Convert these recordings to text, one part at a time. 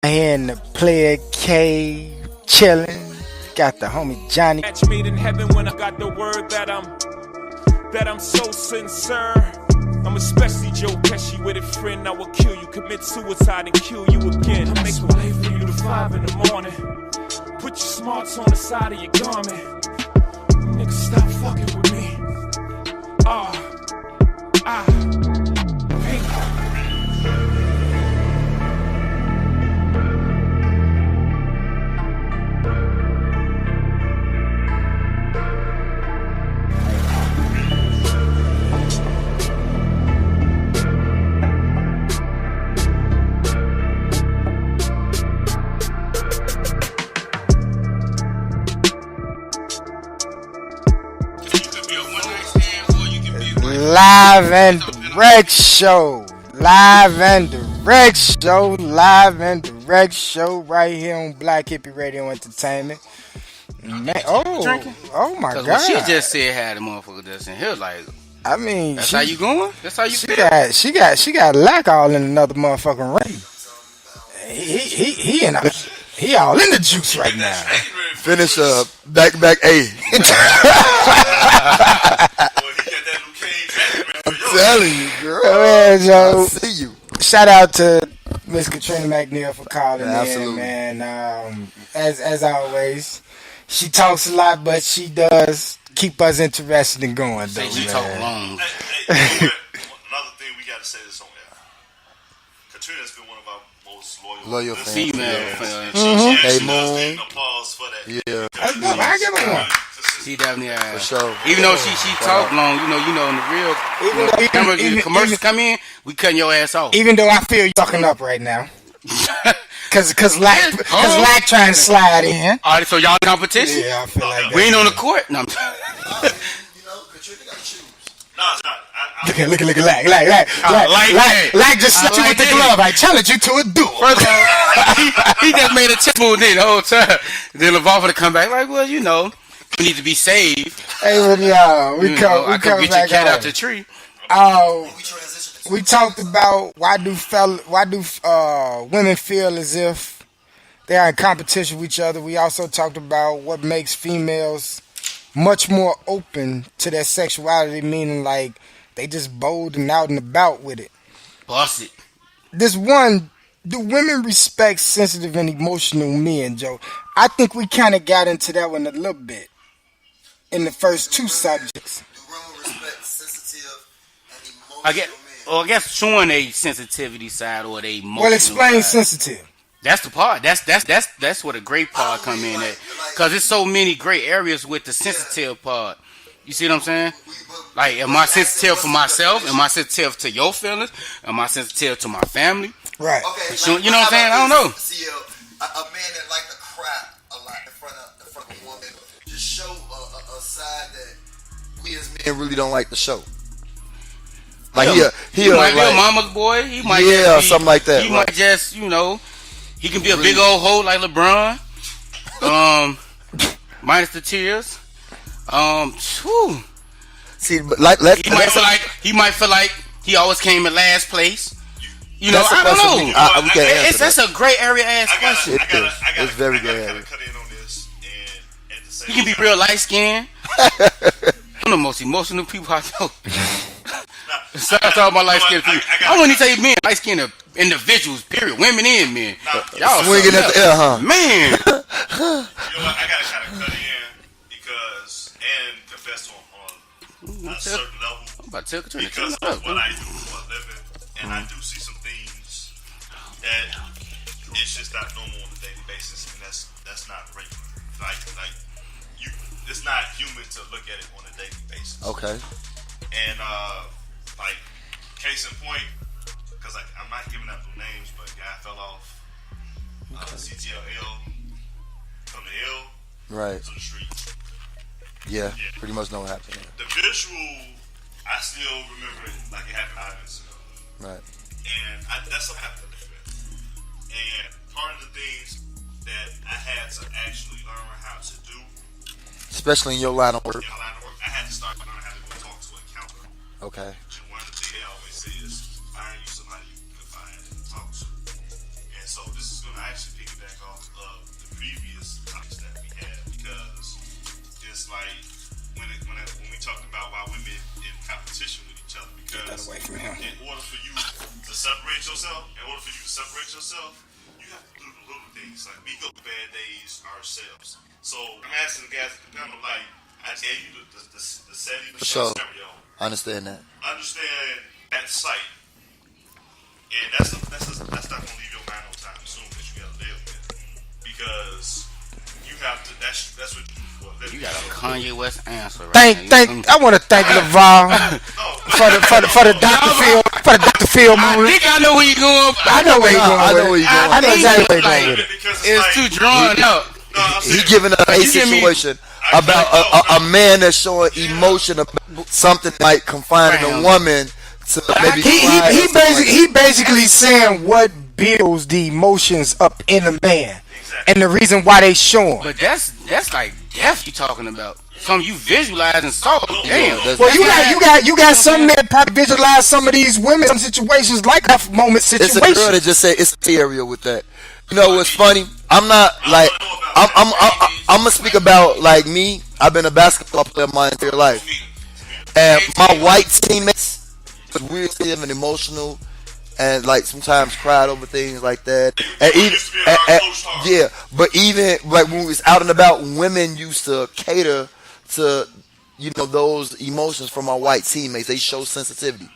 here in the player K chilling. Got the homie Johnny. Catch me in heaven when I got the word that I'm so sincere. I'm especially Joe Pesci with a friend. I will kill you, commit suicide and kill you again. I make a way for you to 5 in the morning. Put your smarts on the side of your garment. Nigga, stop fucking with me. Live and direct show. Live and direct show. Live and direct show right here on Black Hippie Radio Entertainment. Man, oh my God. What she just said had a motherfucker that's in here like, I mean, that's how you going? That's how you feel? She got lack all in another motherfucking ring. He all in the juice right now. Finish back A. I'm telling you, girl. Man, Joe, I see you. Shout out to Miss Katrina McNeil for calling Absolutely. in, man. As always, she talks a lot, but she does keep us interested in going, though. She talk long. Hey, another thing we got to say this on air. Katrina's been one of our most loyal fans. Female fans. fans. Hey, Moon. Applause for that. Yeah. I give her one. She definitely For sure. Even though she talk long, you know, in the real the commercials come in, we cutting your ass off. Even though I feel you fucking up right now. Cause Lack trying to slide in. All right, so y'all competition? Yeah, I feel like that. We ain't on the court. No, Katrina got to choose. No, it's not. Look at Lack just slapped you with the glove. I challenge you to a duel. First of all, he just made a chest move the whole time. Then LeVar for to come back like, well, you know, we need to be saved. Hey, well, y'all, we come get your back cat on. out the tree. We talked about why do women feel as if they are in competition with each other. We also talked about what makes females much more open to their sexuality, meaning like they just bold and out and about with it. Boss it. This one, do women respect sensitive and emotional men, Joe? I think we kind of got into that one a little bit in the first two subjects. Do women respect sensitive and emotional I guess showing a sensitivity side or they emotional. Well, explain side. sensitive. That's the part. That's where the great part come in at. Cause there's so many gray areas with the sensitive part. You see what I'm saying? Like, am I sensitive for myself? Am I sensitive to your feelings? Am I sensitive to my family? Right. Okay, You know what I'm saying? I don't know. See, a man that like to crap a lot in front of a woman just show a side that We as men really don't like the show. Like he might be like, a mama's boy. He might something like that. He might just, he can be a big old hoe like LeBron. Minus the tears. See, but he might feel like he always came in last place. I don't know. That's a gray area ass question. It's very gray area. cut in on this and at the same He can be real light skinned. I'm the most emotional people I know. Shout out to all my light skinned people. I wouldn't even say men, light skinned individuals, period. Women and men. Y'all swinging at the air, huh? Man. I gotta kind of cut in because and confess on a certain level. I'm about to tell Katrina. Because of what I do for a living, and I do see some things that it's just not normal on a daily basis, and that's not regular. Like you, it's not human to look at it on a daily basis. Okay. And like case in point, because I'm not giving out no names, but guy fell off CTLL from the hill right to the street. Yeah, pretty much know what happened. The visual, I still remember it like it happened 5 minutes ago. Right. And that's something I have to live with. And part of the things that I had to actually learn how to do, especially in your line of work. I had to start learning how to go talk to a counselor. Okay. One of the things they always say is find you somebody you can find and talk to. And so this is going to actually piggyback off of the previous topics that we had because it's like when we talked about why women in competition with each other because away from him. in order for you to separate yourself, you have to do the little things. Like we go through bad days ourselves. So I'm asking the guys at the panel, like I gave you the setting, the sure. scenario. I understand that. Understand that sight, and that's not gonna leave your mind no time soon that you gotta live with because you have to. That's what You got a Kanye West answer right now. I want to thank LeVar for the Dr. Phil moment. I think I know where you're going. I know where you're going. I know where you're going. I know exactly where you're going with it. because It's too drawn out. He giving a situation about a man that's showing emotion about something like confining a woman to maybe cry or something like He basically saying what builds the emotions up in a man, and the reason why they show 'em. But that's like death you talking about. Something you visualize and saw. Damn. Well, you got some men probably visualize some of these women, some situations like that moment It's a situation. girl that just said it's a area with that. You know what's funny? I'm not like I'm gonna speak about like me. I've been a basketball player my entire life, and my white teammates was really even emotional, and like sometimes cried over things like that. And even yeah, but even like when we was out and about, women used to cater to those emotions from our white teammates. They show sensitivity,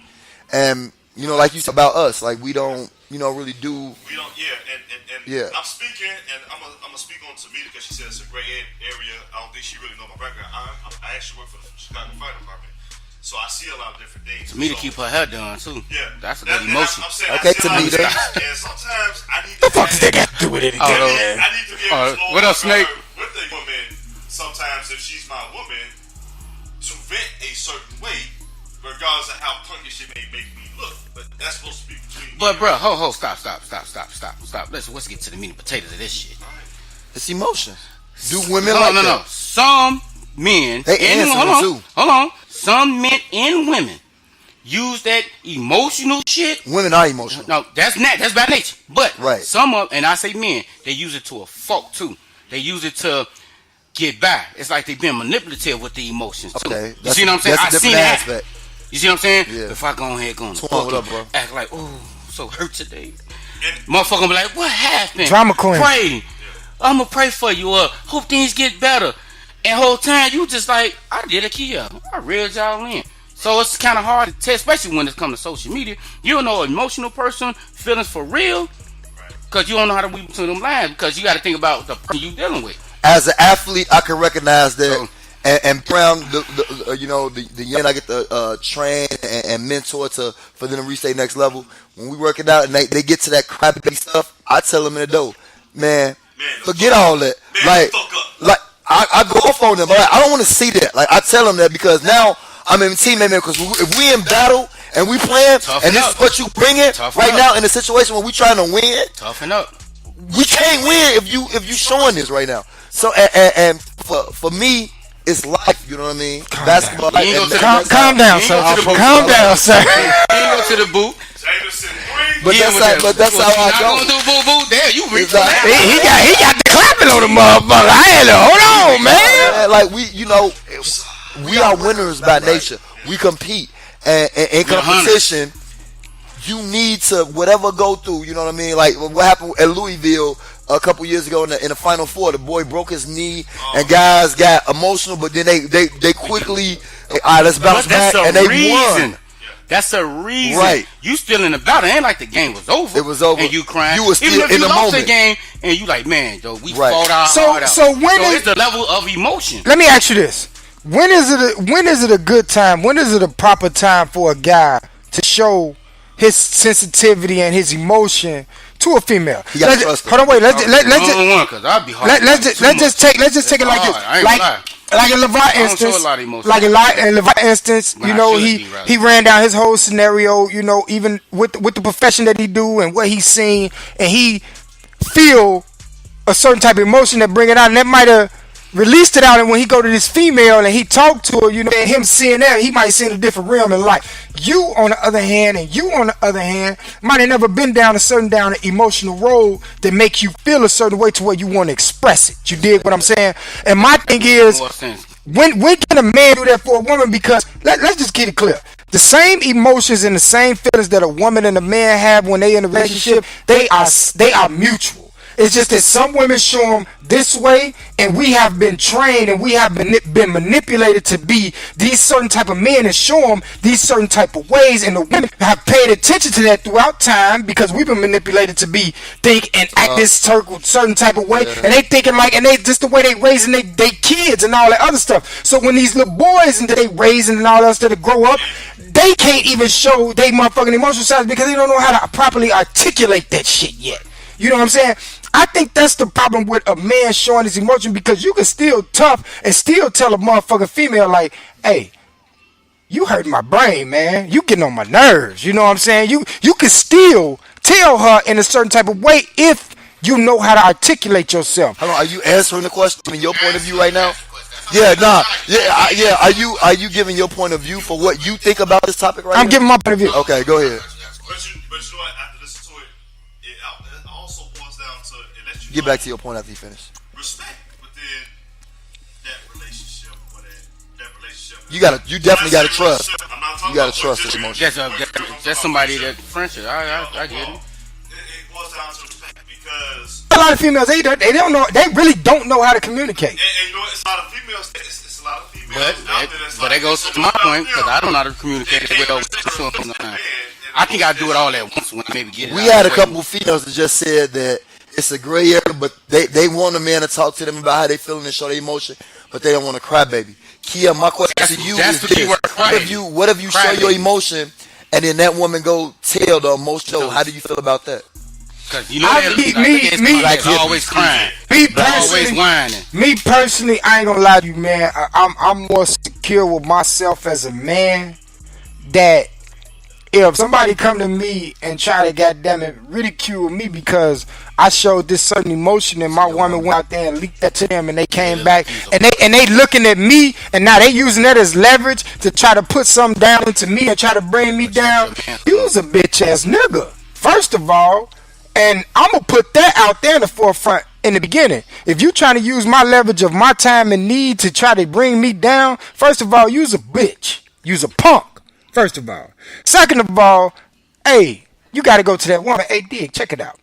and like you said about us, like we don't really do. We don't, and Yeah. I'm speaking, and I'm gonna speak on Tamita because she said it's a gray area. I don't think she really know my background. I actually work for the Chicago Fire Department, so I see a lot of different things. Me to keep her hair done too. Yeah, That's a good emotion. I'm saying, Okay, I see a lot of Tamita. things, and sometimes I need The to. fuck does that got to do with it again? I need to be able to slow what up, down Snake? with a woman. Sometimes, if she's my woman, to vent a certain way, regardless of how punkish it may make me look. But that's supposed to be between. But bro, stop. Let's get to the meat and potatoes of this shit. It's emotions. Do women No. that? Some men, They answer them, too. Hold on. Some men and women use that emotional shit. Women are emotional. No, that's by nature. But Right. some of, and I say men, they use it to a fault too. They use it to get by. It's like they've been manipulative with the emotions too. Okay, You see what I'm saying? That's a I seen different that. aspect. You see what I'm saying? Yeah. If I go ahead, What up, bro? act like, oh, so hurt today. Motherfucker be like, what happened? Drama queen. Pray. I'm gonna pray for you. Hope things get better. And whole time you just like, I did a Kia. I reeled y'all in. So it's kind of hard to tell, especially when it comes to social media. You don't know an emotional person, feelings for real, because you don't know how to read between them lines, because you got to think about the person you dealing with. As an athlete, I can recognize that. And Brown, the young I get to train and mentor for them to reach their next level. When we work it out and they get to that crappy stuff, I tell them in the door, man, forget all that. Like I go off on them. But I don't want to see that. Like I tell them that because now I'm in teammate because if we in battle and we playing and this is what you bringing right now in a situation where we trying to win, toughen up. we can't win if you showing this right now. So and for me. It's life, you know what I mean? Basketball. Calm down, sir. Calm down, sir. You go to the boot. Jameson 3. But that's how I go. Not gonna do boo. There, you reach. He got the clapping on the motherfucker. I had to hold on, man. Like we are winners by nature. We compete, and in competition, you need to whatever go through. You know what I mean? Like what happened at Louisville a couple years ago in the Final Four. The boy broke his knee, and guys got emotional, but then they quickly, all right, let's bounce back, and they won. That's the reason. Right. You still in the battle. It ain't like the game was over. It was over. And you crying. You were still even if in you the lost moment. the game, and you like, man, though, we Right. fought our So- heart out. so when is- it's the level of emotion. Let me ask you this: when is it a good time? When is it a proper time for a guy to show his sensitivity and his emotion to a female? He gotta trust her. Hold on, wait. Let's just take it like this. Like in LeVar instance, in LeVar instance, When you I know, should he be, rather. he ran down his whole scenario, you know, even with the profession that he do and what he's seen, and he feel a certain type of emotion that bring it out, and that might have released it out, and when he go to this female and he talk to her, you know, and him seeing that, he might see in a different realm in life. You, on the other hand, and you, on the other hand, might have never been down an emotional road that make you feel a certain way to where you want to express it. You dig what I'm saying? And my thing is, when can a man do that for a woman? Because let's just get it clear. The same emotions and the same feelings that a woman and a man have when they in a relationship, they are mutual. It's just that some women show them this way, and we have been trained and we have been manipulated to be these certain type of men and show them these certain type of ways, and the women have paid attention to that throughout time because we've been manipulated to think and act this certain type of way, and they thinking like, and they just the way they raising they kids and all that other stuff. So when these little boys and they raising and all that stuff to grow up, they can't even show they motherfucking emotional sides because they don't know how to properly articulate that shit yet. You know what I'm saying? I think that's the problem with a man showing his emotion, because you can still tough and still tell a motherfucking female like, hey, you hurt my brain, man. You getting on my nerves. You know what I'm saying? You can still tell her in a certain type of way if you know how to articulate yourself. Hold on, are you answering the question in your point of view right now? Yeah, nah. Yeah. Are you giving your point of view for what you think about this topic right now? I'm giving my point of view. Okay, go ahead. But you know what? After listening to it, it also boils down to it lets you Get back to your point after you finish. respect within that relationship. You definitely gotta trust. You gotta trust this this emotion. That's somebody that friendship. I get it. It boils down to respect because A lot of females, they don't know, they really don't know how to communicate. and you know what, it's a lot of females. It's a lot of females. But that goes to my point, because I don't know how to communicate well with sometimes. I think I do it all at once when I maybe get it. We had a couple of females that just said that it's a gray area, but they want a man to talk to them about how they feeling and show their emotion, but they don't want to cry, baby. Kia, my question to you is this: what if you show your emotion and then that woman go tell the emotional? How do you feel about that? Because you know me, always crying, always whining. Me personally, I ain't gonna lie to you, man. I'm more secure with myself as a man that if somebody come to me and try to goddamn it ridicule me because I showed this certain emotion and my woman went out there and leaked that to them and they came back and they looking at me and now they using that as leverage to try to put something down into me and try to bring me down, you was a bitch ass nigga, first of all. And I'm gonna put that out there in the forefront in the beginning. If you trying to use my leverage of my time and need to try to bring me down, first of all, you's a bitch. You's a punk. First of all. Second of all, hey, you got to go to that woman. Hey, Dig, check it out.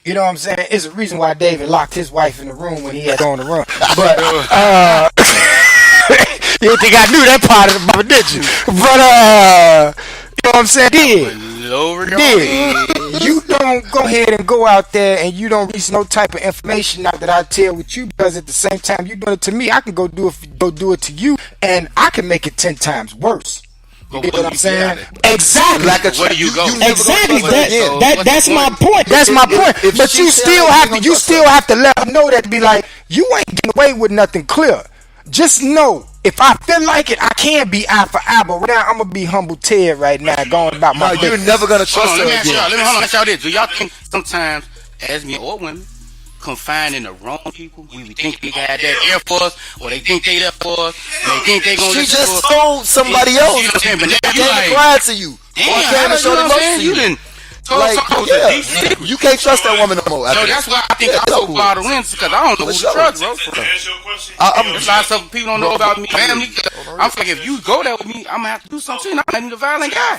You know what I'm saying? It's a reason why David locked his wife in the room when he had on the run. But, you didn't think I knew that part of the Bible, did you? But, you know what I'm saying? Dig, you don't go ahead and go out there and you don't reach no type of information out that I tell with you, because at the same time you doing it to me, I can go do it to you, and I can make it 10 times worse. You get what I'm saying? Exactly. Where do you go? Exactly. That's my point. That's my point. But you still have to let them know that, to be like, you ain't getting away with nothing clear. Just know, if I feel like it, I can be eye for eye. But right now, I'm gonna be humble Ted right now, going about my business. You're never gonna trust her again. Let me ask y'all this: do y'all think sometimes, as men or women, confined in the wrong people? We think they got that there for us, or they think they there for us, and they think they gonna. She just told somebody else. But now you like, cried to you. Damn, how you know what I'm saying? You didn't. Like, you can't trust that woman no more. So that's why I think I'm so bottled in, because I don't know who to trust, bro. There's a lot of stuff people don't know about me, family. I'm like, if you go there with me, I'm gonna have to do something. I'm the violent guy.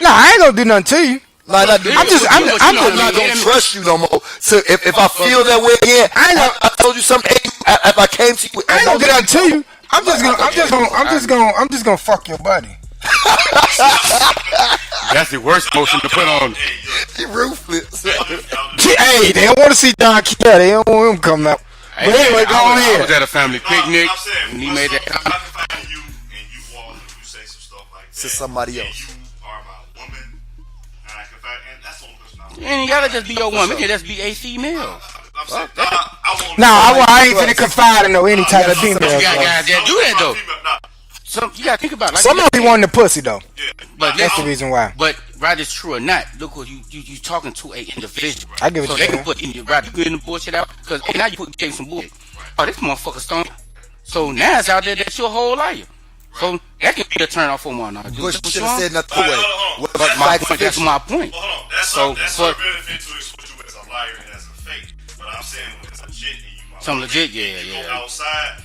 Nah, I ain't gonna do nothing to you. I'm just not gonna trust you no more. So if I feel that way again, I told you something. If I came to you, I ain't gonna do nothing to you. I'm just gonna fuck your buddy. That's the worst motion to put on. You ruthless. Hey, they don't want to see Don Quijote. They don't want him coming out. But anyway, go on I was here. at a family picnic, and he made that comment. You and you walk and you say some stuff like that To somebody else. You are my woman, and I confide, and that's the only person I You ain't gotta just be your woman. You can just be a female. I'm saying, I ain't finna confide in any type of female. You got guys that do that though. You gotta think about it. Like Somebody wanting the pussy though. But That's the reason why. But whether it's true or not, look what you talking to a individual. I give it so to they you. can put in your right, you getting the bullshit out, because now you gave some bullshit. oh, this motherfucker stoned. So now it's out there that you're a whole liar. So that can be a turn off for one. Bush should have said nothing. All right, hold on. But My point, that's my point. Hold on. That's So, that's but- her benefit to expose you as a liar and as a fake. But I'm saying when it's legit and you Some legit, you yeah. go outside.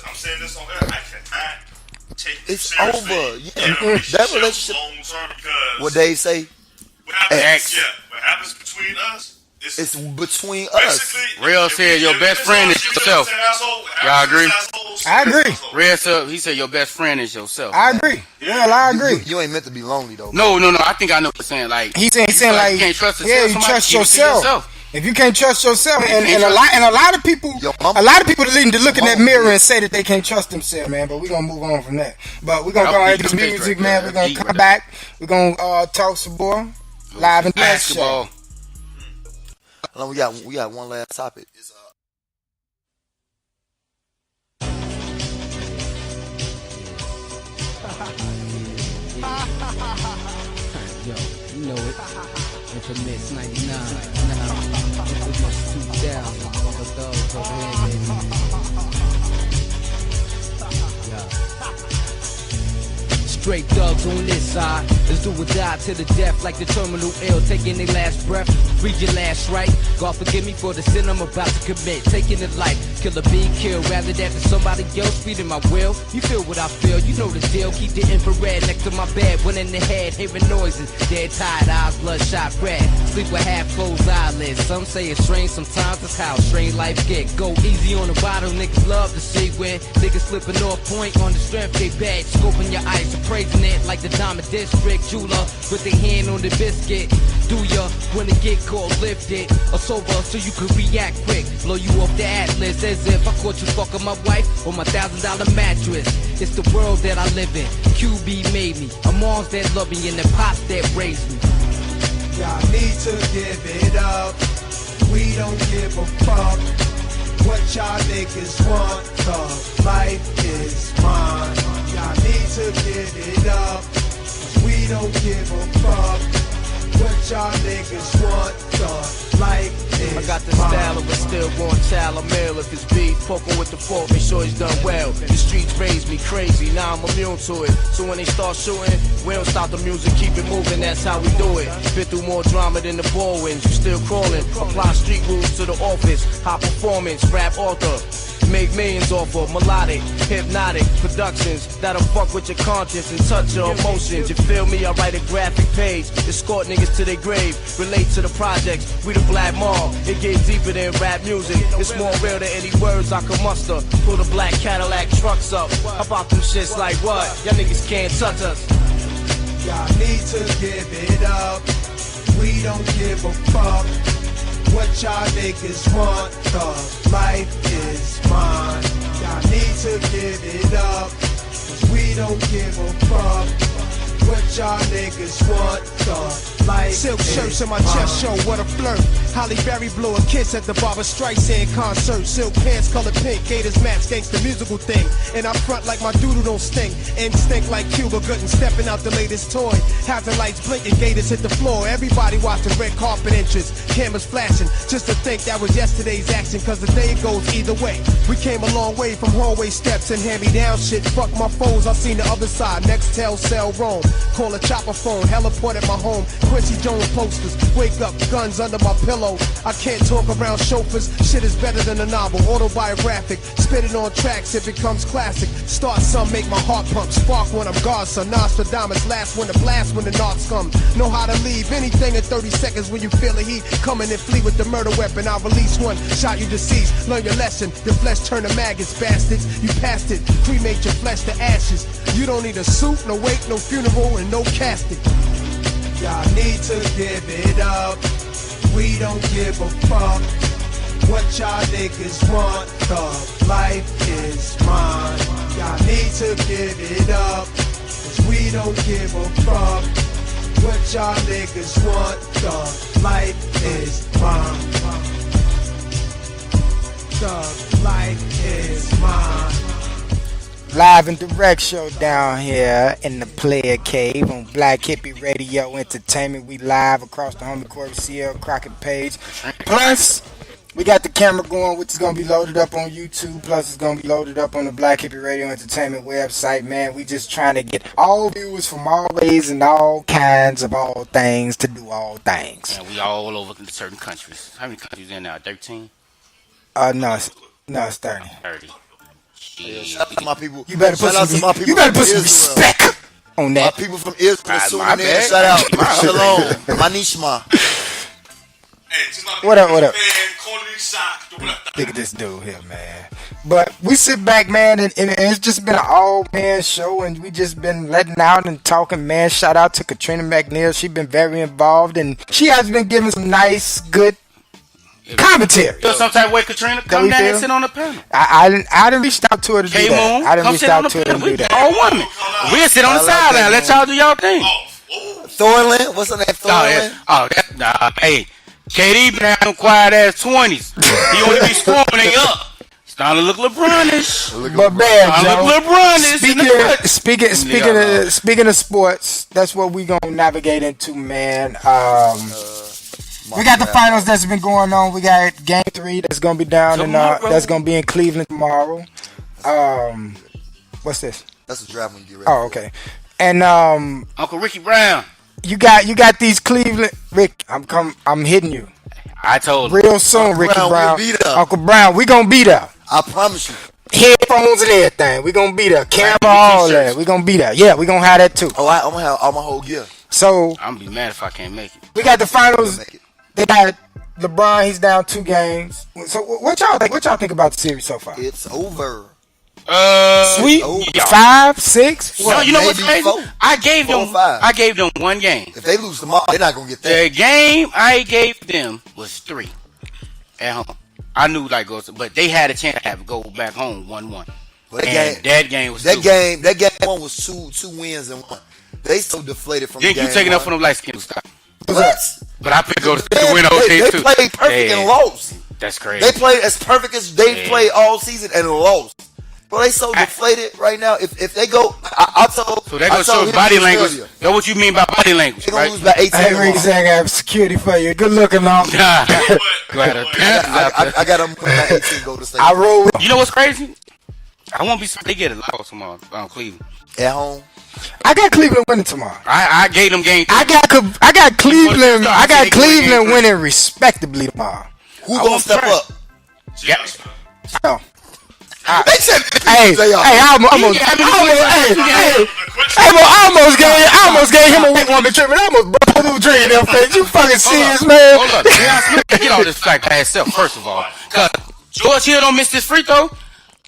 I'm saying this on air. I cannot take this It's seriously over. in Yeah. a That relationship. long term because What they say, what happens, X. what happens between us is it's between us. basically Real if said we- your if best it's friend us, is you yourself. an asshole, Y'all agree? assholes, I agree. assholes. Red Sub, he said your best friend is yourself. I agree. Well, I agree. You ain't meant to be lonely though. No. I think I know what you're saying. Like He's saying you like, you can't trust yourself. yeah, you somebody, trust keep it to yourself. If you can't trust yourself, and can't a lot of people, Your mama- a lot of people need to look in that Mama- mirror and say that they can't trust themselves, man. But we're gonna move on from that. But we're gonna That go was ahead to deep music, right man. there. We're gonna Deep come right back. We're gonna talk some more live and direct show. Basketball. Hold on, we got one last topic. It's, Yo, you know it. Infamous 99. Now, infamous 2000. All the thugs over here, baby. Yeah. Straight thugs on this side. Let's do or die to the death like the terminal ill. Taking their last breath. Read your last right. God forgive me for the sin I'm about to commit. Taking it life. Killer be killed. Rather that than somebody else feeding my will. You feel what I feel. You know the deal. Keep the infrared next to my bed. One in the head. Hearing noises. Dead tired eyes. Bloodshot red. Sleep with half closed eyelids. Some say it's strange. Sometimes it's how strange life get. Go easy on the bottle. Niggas love to see where niggas slipping off point on the strength they bad. Scoping your eyes. Praising it like the Diamond District jeweler with their hand on the biscuit. Do ya when it get cold, lift it or sober so you can react quick. Blow you off the atlas as if I caught you fucking my wife on my $1,000 mattress. It's the world that I live in. QB made me. A mom's that love me and the pops that raised me. Y'all need to give it up. We don't give a fuck what y'all niggas want. The life is mine. Y'all need to give it up. We don't give a fuck what y'all niggas want. The life is I got the style of a stillborn child. I'm ill if it's beef. Poking with the fork, make sure he's done well. The streets raised me crazy, now I'm immune to it. So when they start shooting, we don't stop the music, keep it moving, that's how we do it. Been through more drama than the ball wins, you still crawling. Apply street rules to the office, high performance, rap author. Make millions off of melodic, hypnotic productions that'll fuck with your conscience and touch your emotions. You feel me? I write a graphic page, escort niggas to their grave, relate to the projects. We the Black Mall. It gets deeper than rap music. It's more real than any words I can muster. Pull the black Cadillac trucks up. How about them shits like what? Y'all niggas can't touch us. Y'all need to give it up. We don't give a fuck what y'all niggas want. The life is mine. Y'all need to give it up. 'Cause we don't give a fuck what y'all niggas want. The life Silk is shirts in my mine. chest show, what a flirt. Holly Berry blew a kiss at the Barbra Streisand concert. Silk pants colored pink, Gators match, gangsta musical thing. And I front like my doodle don't stink. Instinct like Cuba Gooding, stepping out the latest toy. Having lights blinking, Gators hit the floor. Everybody watching red carpet entrance, cameras flashing. Just to think that was yesterday's action, cause the day goes either way. We came a long way from hallway steps and hand-me-down shit. Fuck my foes, I seen the other side. Nextel, cell, roam. Call a chopper phone, heliport at my home. Quincy Jones posters, wake up, guns under my pillow. I can't talk around chauffeurs, shit is better than a novel. Autobiographic, spit it on tracks, it becomes classic. Start some, make my heart pump, spark when I'm godson. Nostradamus, last one to blast when the knocks come. Know how to leave anything in 30 seconds when you feel the heat. Coming and flee with the murder weapon, I'll release one. Shot you deceased, learn your lesson. Your flesh turn to maggots, bastards. You passed it, cremate your flesh to ashes. You don't need a suit, no wake, no funeral, and no casket. Y'all need to give it up. We don't give a fuck what y'all niggas want. The life is mine. Y'all need to give it up. 'Cause we don't give a fuck what y'all niggas want. The life is mine. The life is mine. Live and direct show down here in the Player Cave on Black Hippie Radio Entertainment. We live across the Homie Corey CL Crockett page. Plus, We got the camera going, which is going to be loaded up on YouTube. Plus, it's going to be loaded up on the Black Hippie Radio Entertainment website, man. We just trying to get all viewers from all ways and all kinds of all things to do all things. And we all over certain countries. How many countries in now? 13? No, it's 30. 30. Yeah, shout out to my people. You better put Shout out to my some, people you better from put some Israel. respect on My that. people from Israel My tuning in. bad. Shout out. Shalom. Manishma. What up? Look at this dude here, man. But we sit back, man, and it's just been an all-man show, and we just been letting out and talking, man. Shout out to Katrina McNeil. She's been very involved, and she has been giving some nice, good commentary. Feel some type of way, Katrina? Come down and sit on the panel. I didn't reach out to her to do that. K-Moon, I didn't come reach sit on the out to her to panel. do We that. all women. We'll sit on the I like sideline. that, Let man. y'all do y'all thing. Thorland. What's her name? Thorland. Hey, KD been having quiet ass 20s. He only be scoring when they up. Starting to look LeBron-ish. But man, Starting to look Joe, LeBron-ish. speaking of sports, that's what we gonna navigate into, man. We got the finals that's been going on. We got Game 3 that's gonna be down that's gonna be in Cleveland tomorrow. What's this? That's a draft when you get ready. Oh, okay. And Uncle Ricky Brown. you got these Cleveland Rick. I'm hitting you I told him. real soon, Ricky Brown, Brown. we'll be there. Uncle Brown, we gonna be there. I promise you. Headphones and everything. We gonna be there. Camera, all that. We gonna be there. Yeah, we gonna have that too. Oh, I'm gonna have all my whole gear. So I'm gonna be mad if I can't make it. we got the finals. Make it. They got LeBron. He's down 2 games. So what y'all think? What y'all think about the series so far? It's over. Sweet. Oh, yeah. 5, 6. No, you know what's maybe crazy? 4. I gave 4 or them. 5. I gave them 1 game. If they lose tomorrow, they're not gonna get that. The game I gave them was 3 at home. I knew like but they had a chance to have to go back home 1-1. But And that game was that 2. game one was two wins and 1. They so deflated from Then the you game. taking up one. for them light skin stop. What? But I picked go to Man, win the whole they thing too. played perfect and lost. That's crazy. They played as perfect as they Yeah. played all season and lost. But they so deflated right now. If they go, I told. So that I goes told show him body this language. earlier. That's what you mean by body language, They gonna right? lose by 18. Hey, Rick Zach, I have security for you. Good looking, on. Go ahead, I got them by 18 go to state. I roll with You know what's crazy? I won't be surprised they get a loss tomorrow. Cleveland. At home. I got Cleveland winning tomorrow. I gave them game. I got Cleveland. I got They go Cleveland game winning respectably tomorrow. Who I gonna won't step try. up? Yeah. Oh. They said, Hey, I almost gave him a weak woman treatment. I almost broke a little drink in their face. You fucking serious, man? Hold up. Deion Smith can get all this flag by himself, first of all. Because George Hill don't miss this free throw.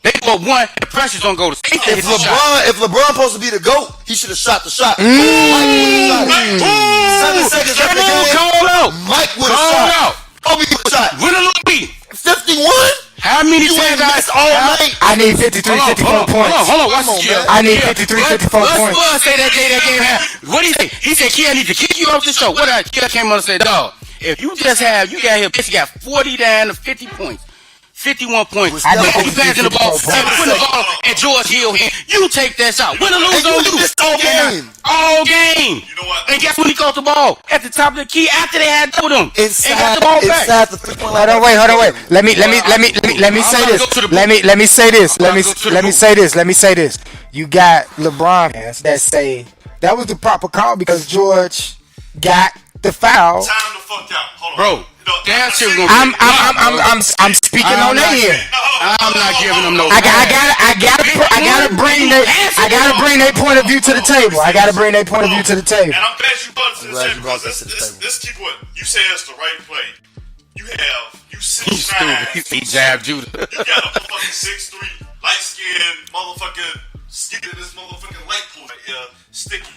They go 1, the pressure's gonna go to state. if LeBron supposed to be the GOAT, he should have shot the shot. Ooh, 7 seconds left in the game. call out. Mike would have Call shot. out. Kobe would have shot. Win a little beat. 51? How many You ain't times missed all night. I need 53, 54 points. Hold on. Watch Come on, this, man. I need 53, 54 points. Bud say that day that game happened. What did he say? He said, Kia, I need to kick you off the show. What did Kia came on and said, dog, if you got here, bitch, you got 40 down to 50 points. 51 points. I Look, know. you passing the ball, put the ball at George Hill hand. You take that shot. Win or lose And you on did you. this all game. All game. You know what? And guess when he caught the ball? At the top of the key after they had doubled him. And got the ball back. Inside the 3-point line. Hold on, wait. Let me say this. Let me say this. You got LeBron fans that say that was the proper call because George got the foul. Time the fuck out. Hold on. Bro, that shit was gonna I'm speaking on that here. I'm not giving them no. I gotta bring their point of view to the table. I gotta bring their point of view to the table. And I'm glad you brought it to the glad you table brought because this to the table. this keep what you say is the right play. You He's 6'9". stupid. He jabbed Judah. You got a motherfucking 6'3", light skinned motherfucker, skin in this motherfucking light pool right here, sticky.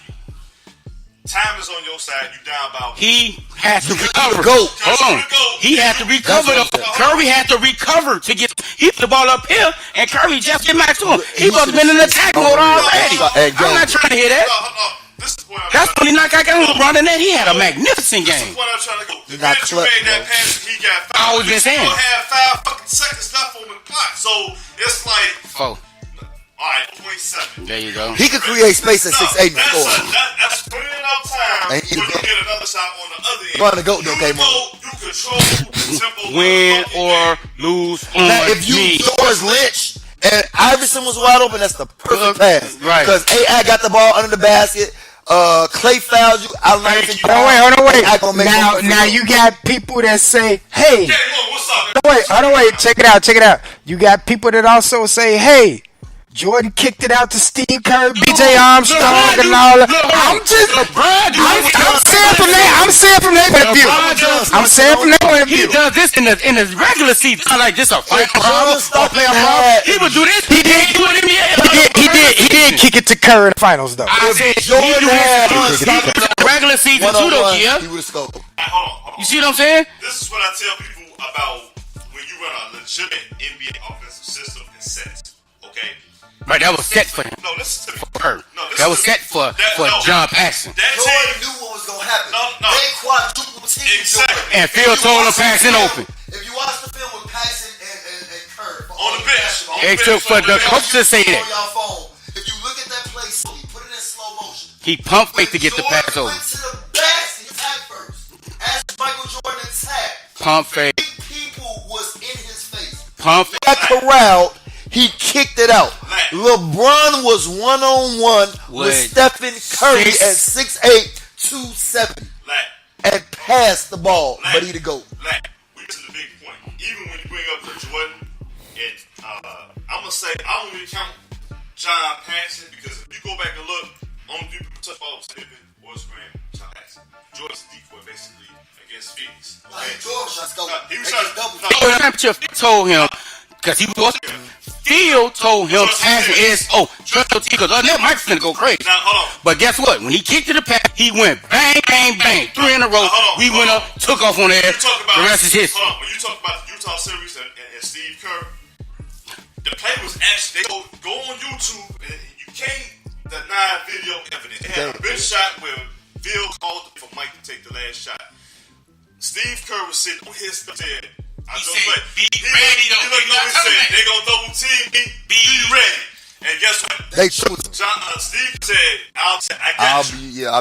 Time is on your side. You down about. He had to recover. Go. Hold on. He had to recover. Curry had to recover to get. He put the ball up here, and Curry just get back to him. He must have been in attack mode already. I'm not trying to hear that. This is where I'm That's when he knocked out LeBron in that. He had a magnificent This game. is what I'm trying to go. The not minute you clutch, made that bro. pass, he got I always been saying. You had 5 fucking seconds left on the clock, so it's like, Oh, all right, 0.7. there you go. He could create space at 6'8" and score. That's plenty enough time And for you to get another shot on the other end. Bron the GOAT, though, You came on. You could control the tempo. Win of the or game. lose Now, on if you me. George Lynch and Iverson was wide open, that's the perfect pass. Right. Because AI got the ball under the basket. Clay fouled you. Allen Iverson. Hold on, wait. I gonna make Now, one now for you got people that say, "Hey, Hey, look, what's up? hold on, wait. Check it out. You got people that also say, "Hey, Jordan kicked it out to Steve Kerr, B.J. Armstrong, and all that." I'm saying from their point of view. I'm saying from their point of He view. does this in the regular season, not like just a fight problem or play a problem. He would do this. He did do it in the He did kick it to Kerr in the finals, though. I said Jordan had regular season too, though, yeah. he would have scored. Hold on. You see what I'm saying? This is what I tell people about when you run a legitimate NBA offensive system and sets. Okay? Right, that was set for him. No, listen to me. For her. No, listen That was to me. set for No. John Paxson. That Jordan team. knew what was going to happen. No. They quadruple teamed Exactly. Jordan. And Phil If you told him watch the Paxson film- open. If you watch the film with Paxson and Kerr On the bench. basketball, On the Hey, bench, so for on the bench. coach to say on that, y'all phone, if you look at that play slowly, put it in slow motion. he pumped fake to get the Jordan pass over. went to the basket, attack first. As Michael Jordan attacked, Pump fake, people was in his face. pump fake. Got corralled. He kicked it out. LeBron was one-on-one with With Stephen Curry six- at 6'8", 270, Like, and passed the ball, but he to go. Like, we get to the big point. Even when you bring up the Jordan, and I'm gonna say I don't really count John Paxson because if you go back and look, only people who touch ball was Pippen, was Grant, John Paxson. Jordan's decoy basically against Phoenix. Like George, let's go. He was Make trying it double. to. Championship told him, because he was, Phil told him Paxson is, trust your team, because other than that, Mike's gonna go crazy. Now hold on. But guess what? When he kicked to the pass, he went bang, bang, bang. 3 in a row. We went up, took off on You there. talk about The rest is history. Hold on. When you talk about the Utah series and Steve Kerr, the play was actually they go on YouTube and you can't deny video evidence. They had a big shot where Phil called for Mike to take the last shot. Steve Kerr was sitting on his said, He said, "Be ready, though." He looked over and said, "They gonna double team me. Be ready." And guess what? They chose him. Steve said, "I'll I'll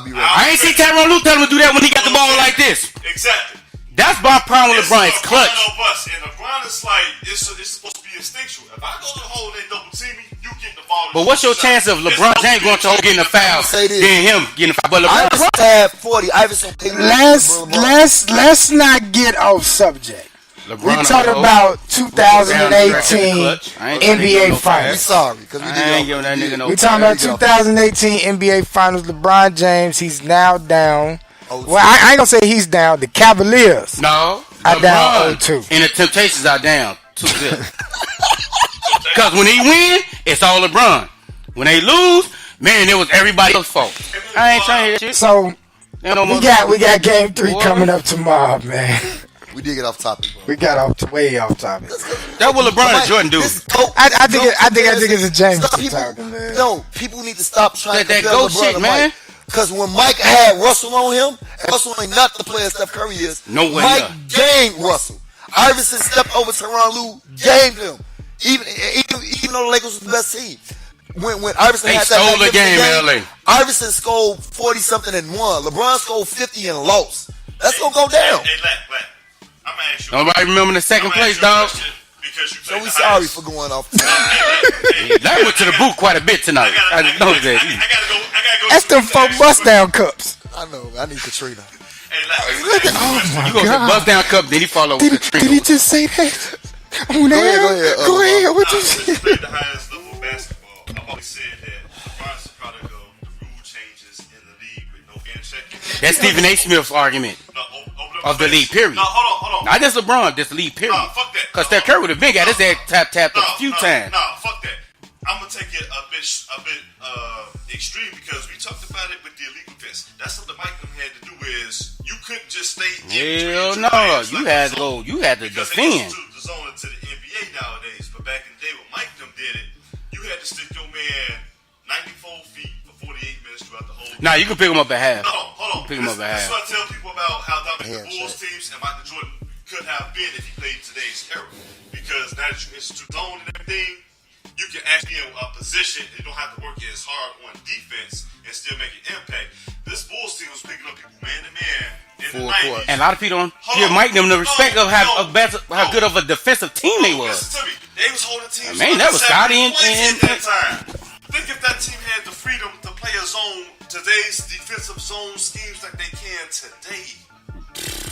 be ready. I ain't seen Tyronn Lue tell him to do that when he got the ball like this. Exactly. That's my problem with LeBron. It's clutch. Bus. And LeBron is like, it's supposed to be instinctual. If I go to the hole and they double team me, you get the ball. But what's your chance of LeBron James going to the hole getting a foul Say this. than him getting a foul? But LeBron, Iverson had 40. Iverson paid Let's not get off subject. LeBron We talking about 2018 NBA We Finals. sorry, because we I ain't did giving that nigga no. We talking about 2018 NBA Finals. LeBron James, he's now down. Well, I ain't gonna say he's down. The Cavaliers No, are down LeBron 0-2. and the Temptations are down 2-0. Because when they win, it's all LeBron. When they lose, man, it was everybody else's fault. I ain't trying to hear that shit. So Ain't no we more- got Game 3 coming up tomorrow, man. We did get off topic, bro. We got way off topic. That's what LeBron and Jordan do. I think it's a James Stop people, talking, man. no, people need to stop trying That to compare go LeBron shit, to man. Mike. Because when Mike had Russell on him, and Russell ain't not the player Steph Curry is. No way, Mike yeah. gamed Russell. Iverson stepped over Tyronn Lue, gamed him. Even though the Lakers was the best team. When Iverson They had stole that the game, magnificent LA. Iverson scored 40-something and won. LeBron scored 50 and lost. That's going to go down. Hey, Lack. I'm gonna ask you. Nobody remember the second place, dog. Because you So played we the sorry highest. for going off. That went to the boot quite a bit tonight. I just noticed I that. gotta go. That's them 4 bust down cups. I know. I need Katrina. Hey, Lack. You go to bust down cup, then he follow with Did he Katrina. just say that? On Go air? ahead. Go ahead. What you Since say? you played the highest level of basketball, I've always said that LeBron's the product of the rule changes in the league with no hand checking. That's Stephen A. Smith's argument No, open up of the my league, face. period. No, hold on. Not just LeBron, just the league, period. No, fuck that. Because Steph Curry would have been got his head tapped a few times. No, fuck that. I'm gonna take it a bit extreme because we talked about it with the illegal vest. That's what the Mike had to do is you couldn't just stay in Hell between no, two players you like had the to go. zone. You had to Because defend. They just the zone into the NBA nowadays, but back in the day when Mike them did it, you had to stick your man 94 feet for 48 minutes throughout the whole. Nah, you can pick him up at half. Hold on. Pick him up at That's half. what I tell people about how dominant the Hand Bulls teams and Michael Jordan could have been if he played today's era. Because now that you institute zone and everything, you can actually be in a position and you don't have to work as hard on defense and still make an impact. This Bulls team was picking up people man to man in Full the 90s. court. And a lot of people don't Hold give on. Mike them the respect No, of how no, how good of a defensive team they was. Listen to me. They was holding teams. Man, that was Scotty and- at that time. Think if that team had the freedom to play a zone, today's defensive zone schemes like they can today.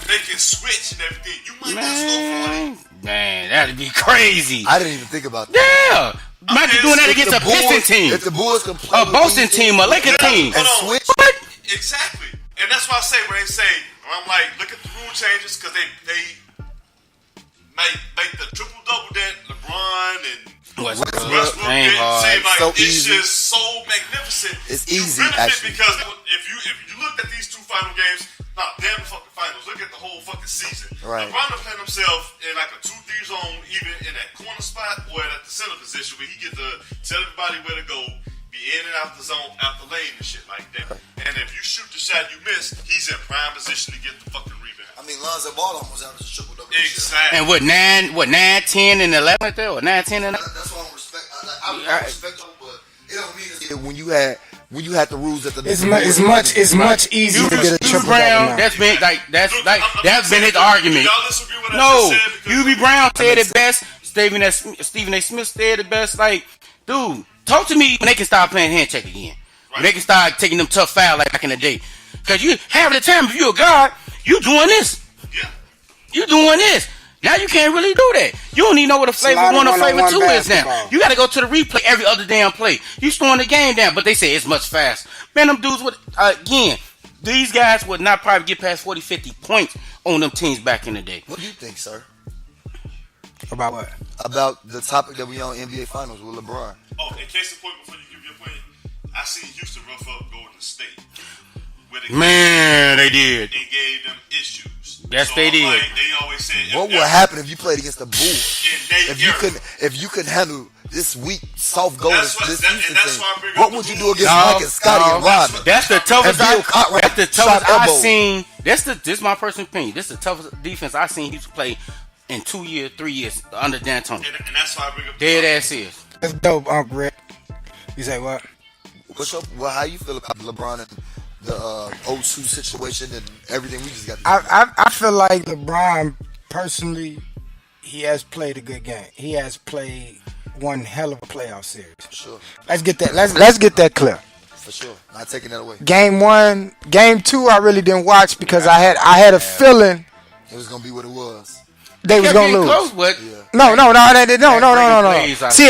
They can switch and everything. You might not score 40. Man, that'd be crazy. I didn't even think about that. Yeah. Imagine doing that against a Piston team, If the Bulls can play a with Boston these team, a Laker team. and Hold on. switch, What? Exactly. And that's why I say when they say, I'm like, look at the rule changes because they make the triple double that LeBron and Westbrook, Westbrook ain't did hard. seem like So it's easy. just so magnificent. It's You easy, benefit actually. because if you look at these two final games, not damn fucking finals. Look at the whole fucking season. Right. LeBron is playing himself in like a 2-3 zone, either in that corner spot or at the center position where he get to tell everybody where to go, be in and out the zone, out the lane and shit like that. And if you shoot the shot you miss, he's in prime position to get the fucking rebound. I mean, Lonzo Ball almost averaged a triple double. Exactly. And what 9, 10, and 11 right there, or 9, 10, and 11? That's why I respect. I respect them, but it don't mean when you had the rules at the. It's much easier to get a triple Brown, double now. that's been that's been his Y'all argument. disagree with what I No, just said? Because UB Brown said it best. Stephen A. Smith said it best. Like, dude, talk to me when they can start playing hand check again. When they can start taking them tough foul like back in the day. Because you half the time, if you're a guard, you doing this. Yeah. You doing this. Now you can't really do that. You don't even know what a flavor lot of 1 or flavor 2 one-on-one is now. basketball. You got to go to the replay every other damn play. You slowing the game down, but they say it's much faster. Man, them dudes would, again, these guys would not probably get past 40, 50 points on them teams back in the day. What do you think, sir? About what? About the topic that we on NBA Finals with LeBron. Oh, in case of point, before you give your point, I seen Houston rough up Golden State. Where they Man, they did. and gave them issues. Yes, So they I'm did. Like, they always said, What would happen if you played against the Bulls? In their era. If you couldn't handle this weak, soft Golden That's what- this that- Houston and that's team, why I bring what up would the you do Bulls. against Mike and Scotty and Rodman? That's the toughest. And Bill Cartwright That's the shot toughest I've elbow. seen. This is my personal opinion. This is the toughest defense I've seen Houston play in 2 years, 3 years under D'Antoni. And that's why I bring up Dead ass is. That's dope, Uncle Rick. You say what? How you feel about LeBron and the 0-2 situation and everything we just got? I feel like LeBron personally, he has played a good game. He has played one hell of a playoff series. Sure, Let's get that. Let's get that clear. for sure. Not taking that away. Game 1, Game 2, I really didn't watch because I had a feeling It was gonna be what it was. they was Kept gonna getting lose. close, but No. plays out. See,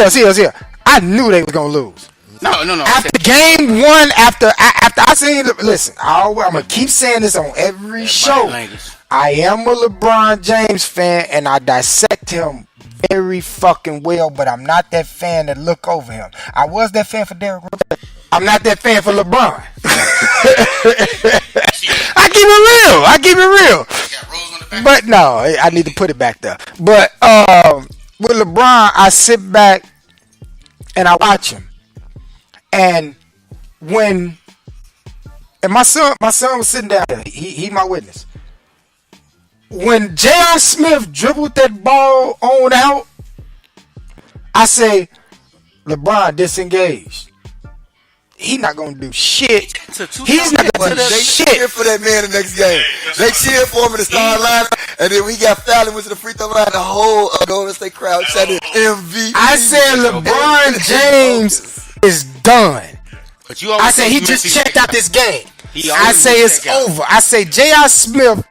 I knew they was gonna lose. no. After game 1, after I seen, listen, I'm gonna keep saying this on every show. language. I am a LeBron James fan, and I dissect him very fucking well, but I'm not that fan that look over him. I was that fan for Derrick Rose. I'm not that fan for LeBron. I keep it real. But no, I need to put it back there. But with LeBron, I sit back and I watch him. And my son was sitting down there. He my witness. When J.R. Smith dribbled that ball on out, I say, LeBron disengaged. He not gonna do shit. He's not gonna do They shit. cheered for that man the next game. They cheered for him in the starting line, and then when he got fouled and went to the free throw line, the whole Golden State crowd chanted MVP. I said LeBron James is done. But you always I say he just checked out this game. He I always say it's check out. over. I say J.R. Smith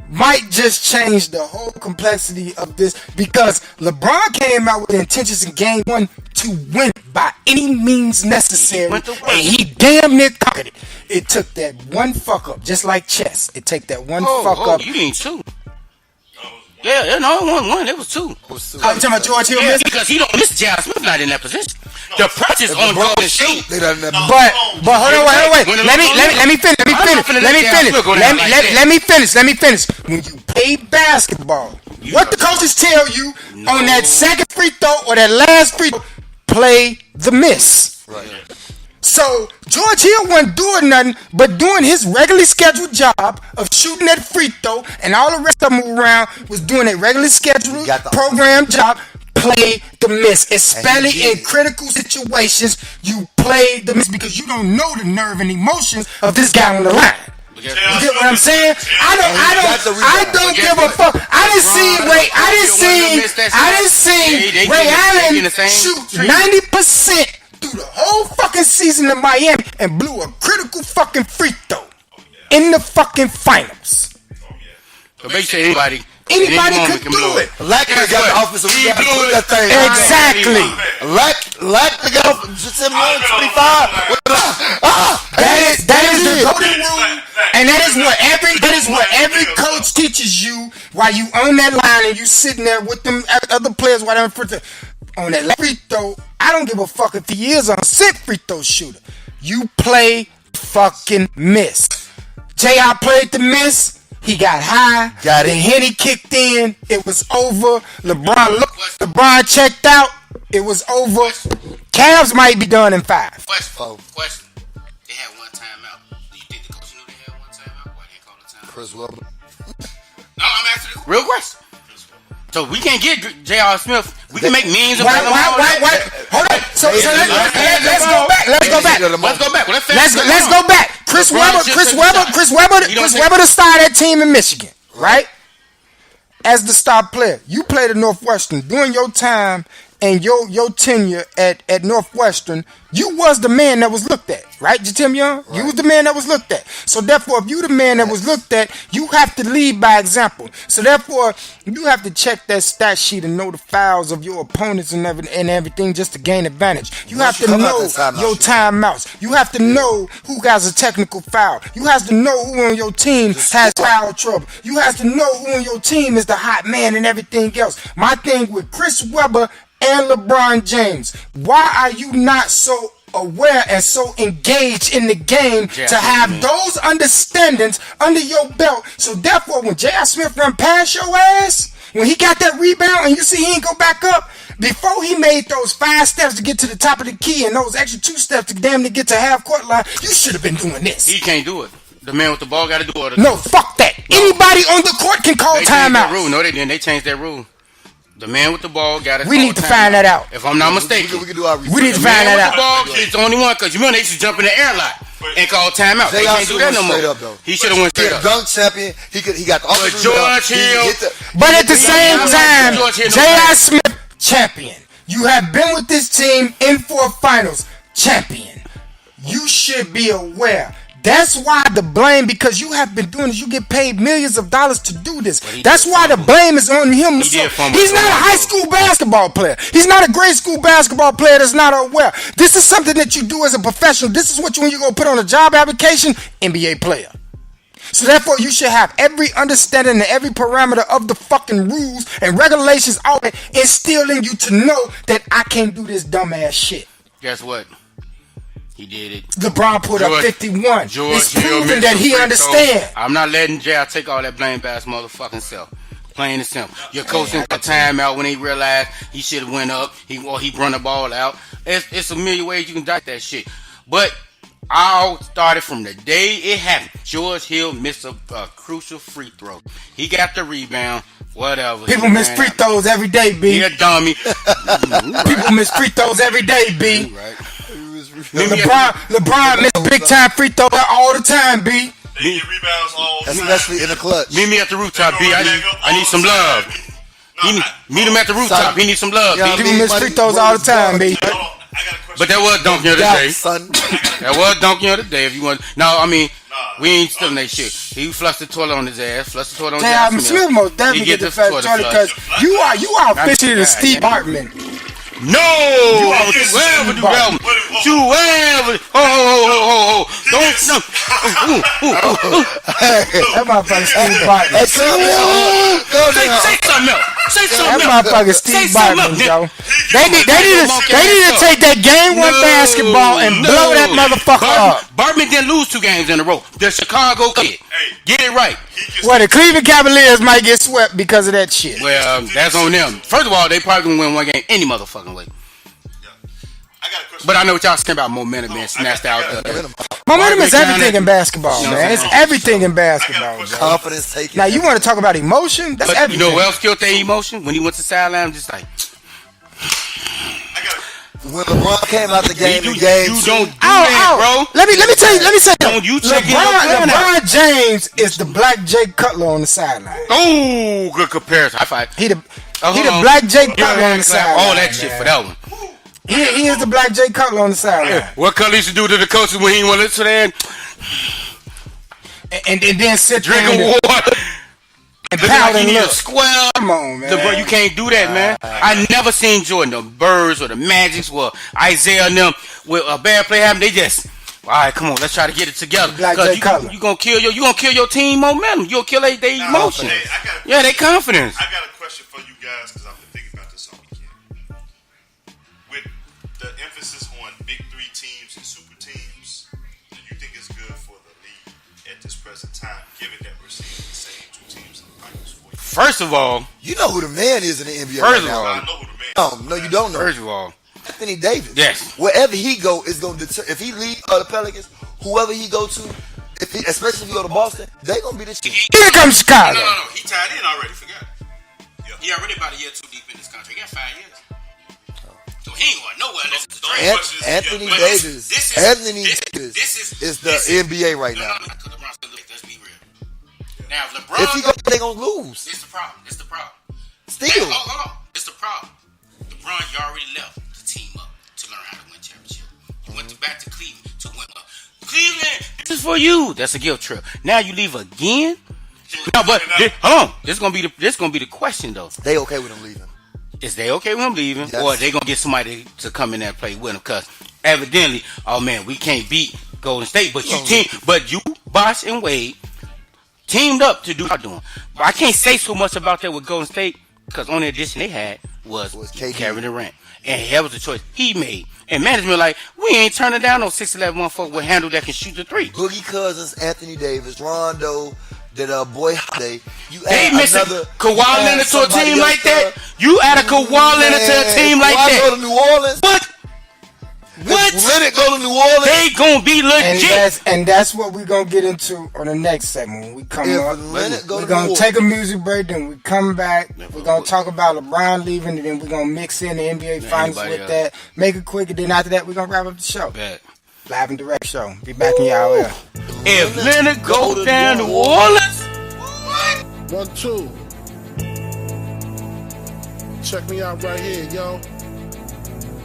might just change the whole complexity of this because LeBron came out with the intentions in game 1 to win by any means necessary, went to work. and he damn near conquered it. It took that one fuck up, just like chess. It take that one fuck up. You mean 2? Yeah, no, it wasn't 1. It was 2. I'm talking about George Hill. Yeah, because he don't miss J.R. Smith not in that position. The pressure on Golden State. They done that. But hold on, wait. Let me finish. When you play basketball, what the coaches tell you on that second free throw or that last free throw, play the miss. Right. So George Hill wasn't doing nothing but doing his regularly scheduled job of shooting that free throw, and all the rest of them around was doing a regularly scheduled program job. Play the miss, especially in critical situations. You play the miss because you don't know the nerve and emotions of this guy on the line. You get what I'm saying? I don't give a fuck. I didn't see Ray Allen shoot 90% through the whole fucking season in Miami and blew a critical fucking free throw in the fucking finals. So basically anybody could do it. Lackner got the offensive rebound. That thing. Exactly. Lackner got off 25. That is the golden rule, and that is what every coach teaches you while you on that line and you sitting there with them other players while they're in front of on that free throw. I don't give a fuck if he is a sit free throw shooter. You play fucking miss. J.I. played the miss. He got high. Got it. The Henny kicked in. It was over. LeBron checked out. It was over. Cavs might be done in 5. Question. They had one timeout. Do you think the coach knew they had one timeout? Why they call it timeout? Chris Webber. No, I'm asking real question. So we can't get J.R. Smith. We can make memes Why? Hold on. So let's go back. Let's go back. Chris Webber to start that team in Michigan, right? As the star player, you played at Northwestern during your time and your tenure at Northwestern. You was the man that was looked at, right, Jatim Young? Right. You was the man that was looked at. So therefore, if you the man that was looked at, you have to lead by example. So therefore, you have to check that stat sheet and know the fouls of your opponents and everything just to gain advantage. You have to know your timeouts. You have to know who has a technical foul. You have to know who on your team has foul trouble. You have to know who on your team is the hot man and everything else. My thing with Chris Webber and LeBron James, why are you not so aware and so engaged in the game to have those understandings under your belt? So therefore, when J.R. Smith run past your ass, when he got that rebound and you see he ain't go back up, before he made those 5 steps to get to the top of the key and those extra 2 steps to damn to get to half court line, you should have been doing this. He can't do it. The man with the ball got to do it. No, fuck that. Anybody on the court can call timeout. No, they didn't. They changed that rule. The man with the ball got to. We need to find that out. If I'm not mistaken, we can do our research. We need to find that out. The ball, it's the only one because you remember they used to jump in the air a lot and call timeout. They can't do that no more. He should have went straight up. Dunk champion. He got the But George Hill. But at the same time, J.R. Smith, champion. You have been with this team in 4 finals, champion. You should be aware. That's why the blame, because you have been doing this, you get paid millions of dollars to do this. That's why the blame is on him. He's not a high school basketball player. He's not a grade school basketball player that's not aware. This is something that you do as a professional. This is what when you're going to put on a job application, NBA player. So therefore, you should have every understanding and every parameter of the fucking rules and regulations out there instilled in you to know that I can't do this dumbass shit. Guess what? He did it. LeBron put up 51. It's proven that he understands. I'm not letting JR take all that blame by his motherfucking self. Plain and simple. Your coach took a timeout when he realized he should have went up. He run the ball out. It's a million ways you can dot that shit. But all started from the day it happened. George Hill missed a crucial free throw. He got the rebound. Whatever. People miss free throws every day, B. He a dummy. People miss free throws every day, B. Right. LeBron miss big time free throws all the time, B. They get rebounds all the time. Especially in the clutch. Meet me at the rooftop, B. I need some love. Meet him at the rooftop. He needs some love, B. People miss free throws all the time, B. But that was dunking of the day. That was dunking of the day. If you want, no, I mean, we ain't stealing that shit. He flushed the toilet on his ass. Flushed the toilet on his ass. Smith most definitely get the toilet because you are officially the Steve Hartman. No, you ever do that one? You ever? Ho! Don't. That motherfucker Steve Bartman. Say something else. Say something else. That motherfucker Steve Bartman, yo. They need to take that game 1 basketball and blow that motherfucker up. Bartman didn't lose 2 games in a row. The Chicago Kid. Get it right. Well, the Cleveland Cavaliers might get swept because of that shit. Well, that's on them. First of all, they probably gonna win 1 game any motherfucking way. But I know what y'all saying about momentum being snatched out. Momentum is everything in basketball, man. It's everything in basketball. Confidence taking. Now, you want to talk about emotion? That's everything. You know who else killed their emotion? When he went to sideline, just like... when LeBron came out the game, You don't do that, bro. Let me say Don't you check LeBron James is the black Jay Cutler on the sideline. Oh, good comparison. High five. He the black Jay Cutler on the sideline. All that shit for that one. He is the black Jay Cutler on the sideline. What Cutler used to do to the coaches when he didn't want to listen to that? And then sit Drinking water. and Look pout like he and need a look. square. Come on, man. LeBron, you can't do that, man. I never seen Jordan, the Birds or the Magics or Isaiah and them with a bad play happen. They just, all right, come on, let's try to get it together. Black Jay Cutler. You gonna kill your team momentum. You gonna kill their emotion. Hey, Their confidence. I got a question for you guys because I've been thinking about this on weekend. With the emphasis on big three teams and super teams, do you think it's good for the league at this present time, given that we're seeing the same two teams in the finals for you? First of all, You know who the man is in the NBA First right of all, now. I know who the man is. No, you don't know. first of all, Anthony Davis. Yes. Wherever he go is going to deter. If he leave the Pelicans, whoever he go to, especially if he go to Boston, they going to be the team. Here comes Chicago. No. He tied in already. Forgot. Yeah. He already about a year too deep in this contract. He got 5 years. So he ain't going nowhere unless it's a trade. Anthony But Davis. this is the NBA right now. No, LeBron still, let's be real. Now, if LeBron, If he go, they going to lose. it's the problem. Still. Hold on. It's the problem. LeBron, you already left the team up to learn how to win championship. You went back to Cleveland to win. Cleveland, this is for you. That's a guilt trip. Now you leave again. No, but hold on. This gonna be the question though. They okay with him leaving. Is they okay with him leaving, Yes. or they gonna get somebody to come in there and play with him? Because evidently, oh man, we can't beat Golden State, but you Bosh and Wade teamed up to do what you're doing. But I can't say so much about that with Golden State because only addition they had was KD. Kevin Durant, and that was the choice he made. And management like, we ain't turning down no 6'11" motherfucker with handle that can shoot the three. Boogie Cousins, Anthony Davis, Rondo, that boy Holiday. You They add missing another. Kawhi you add Leonard to a somebody team else like that. there. You add a Kawhi Leonard to a team like Kawhi that. go to New Orleans. What? If Leonard go to New Orleans. They gonna be legit. And that's what we're going to get into on the next segment. When we come If up, Leonard go we're to going New to take a music break, then we come back. We're going to talk about LeBron leaving, and then we're going to mix in the NBA Finals anybody with else. that. Make it quick, and then after that, we're going to wrap up the show. Bet. Live and direct show. Be back in y'all ear. If Leonard go down to New Orleans, 1, 2. Check me out right here, yo.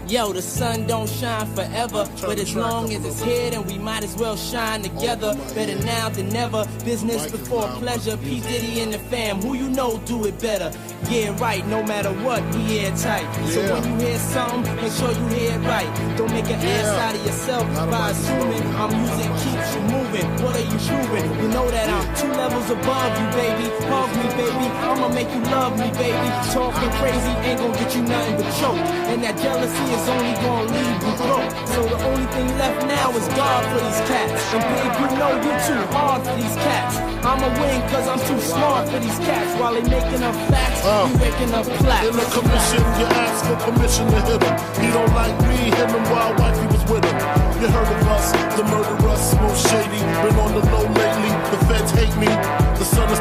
Yo, the sun don't shine forever, but as long as it's here, then we might as well shine together. Better now than never. Business before pleasure. P. Diddy and the fam, who you know do it better. Yeah, right, no matter what, we airtight. So when you hear something, make sure you hear it right. Don't make an ass out of yourself by assuming our music keeps you moving. What are you proving? You know that I'm 2 levels above you, baby. Hug me, baby. I'ma make you love me, baby. Talking crazy ain't gonna get you nothing but choke. And that jealousy is only gonna leave you broke. So the only thing left now is God for these cats. And babe, you know you too hard for these cats. I'ma win cause I'm too smart for these cats. While they making up facts, you waking up plaques. In the commission, you ask for permission to hit him. He don't like me, hit him while wifey was with him. You heard of us, the murderers, most shady. Been on the low lately, the feds hate me. The sun is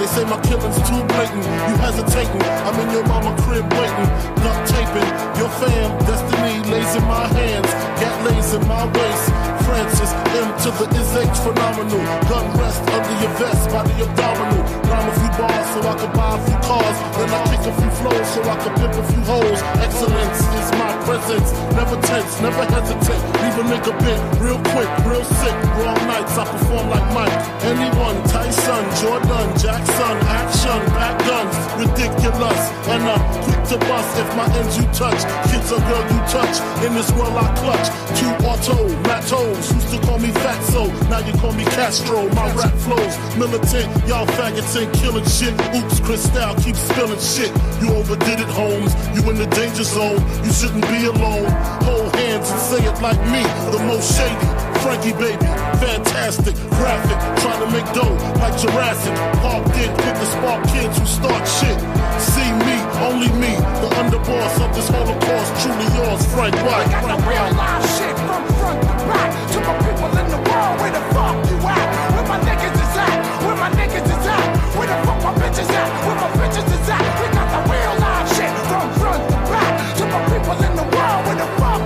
they say my killing's too blatant. You hesitating, I'm in your mama crib waiting. Duct taping, your fam, destiny lays in my hands. Gat lays in my waist. Francis, M to the is H phenomenal. Gun rest under your vest, by the abdominal. Rhyme a few bars so I can buy a few cars. Then I kick a few flows so I can pimp a few hoes. Excellence is my presence. Never tense, never hesitate. Leave a nigga bent real quick, real sick. Wrong nights, I perform like Mike. Anyone, Tyson, Jordan, Jackson, action, pack guns, ridiculous. And I'm quick to bust if my ends you touch. Kids or girl you touch. In this world I clutch. 2 auto, Matos. Used to call me Fatso, now you call me Castro. My rap flows militant, y'all faggots ain't killing shit. Oops, Cristal keep spilling shit. You overdid it, Holmes. You in the danger zone. You shouldn't be alone. Hold hands and say it like me, the most shady. Frankie baby, fantastic, graphic, trying to make dough like Jurassic. Parked in, pick the spark kids who start shit. See me, only me, the underboss of this Holocaust. Truly yours, Frank White. I got the real live shit from front to back. To my people in the world, where the fuck you at? Where my niggas is at? Where my niggas is at? Where the fuck my bitches at? Where my bitches is at? We got the real live shit from front to back. To my people in the world, where the fuck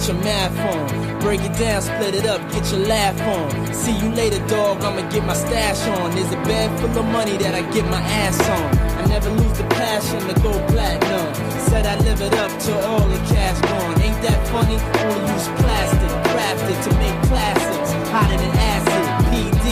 get your math on. Break it down, split it up, get your laugh on. See you later, dog, I'ma get my stash on. There's a bag full of money that I get my ass on. I never lose the passion to go platinum. Said I live it up till all the cash gone. Ain't that funny? Only use plastic, crafted to make classics. Hotter than acid, PD,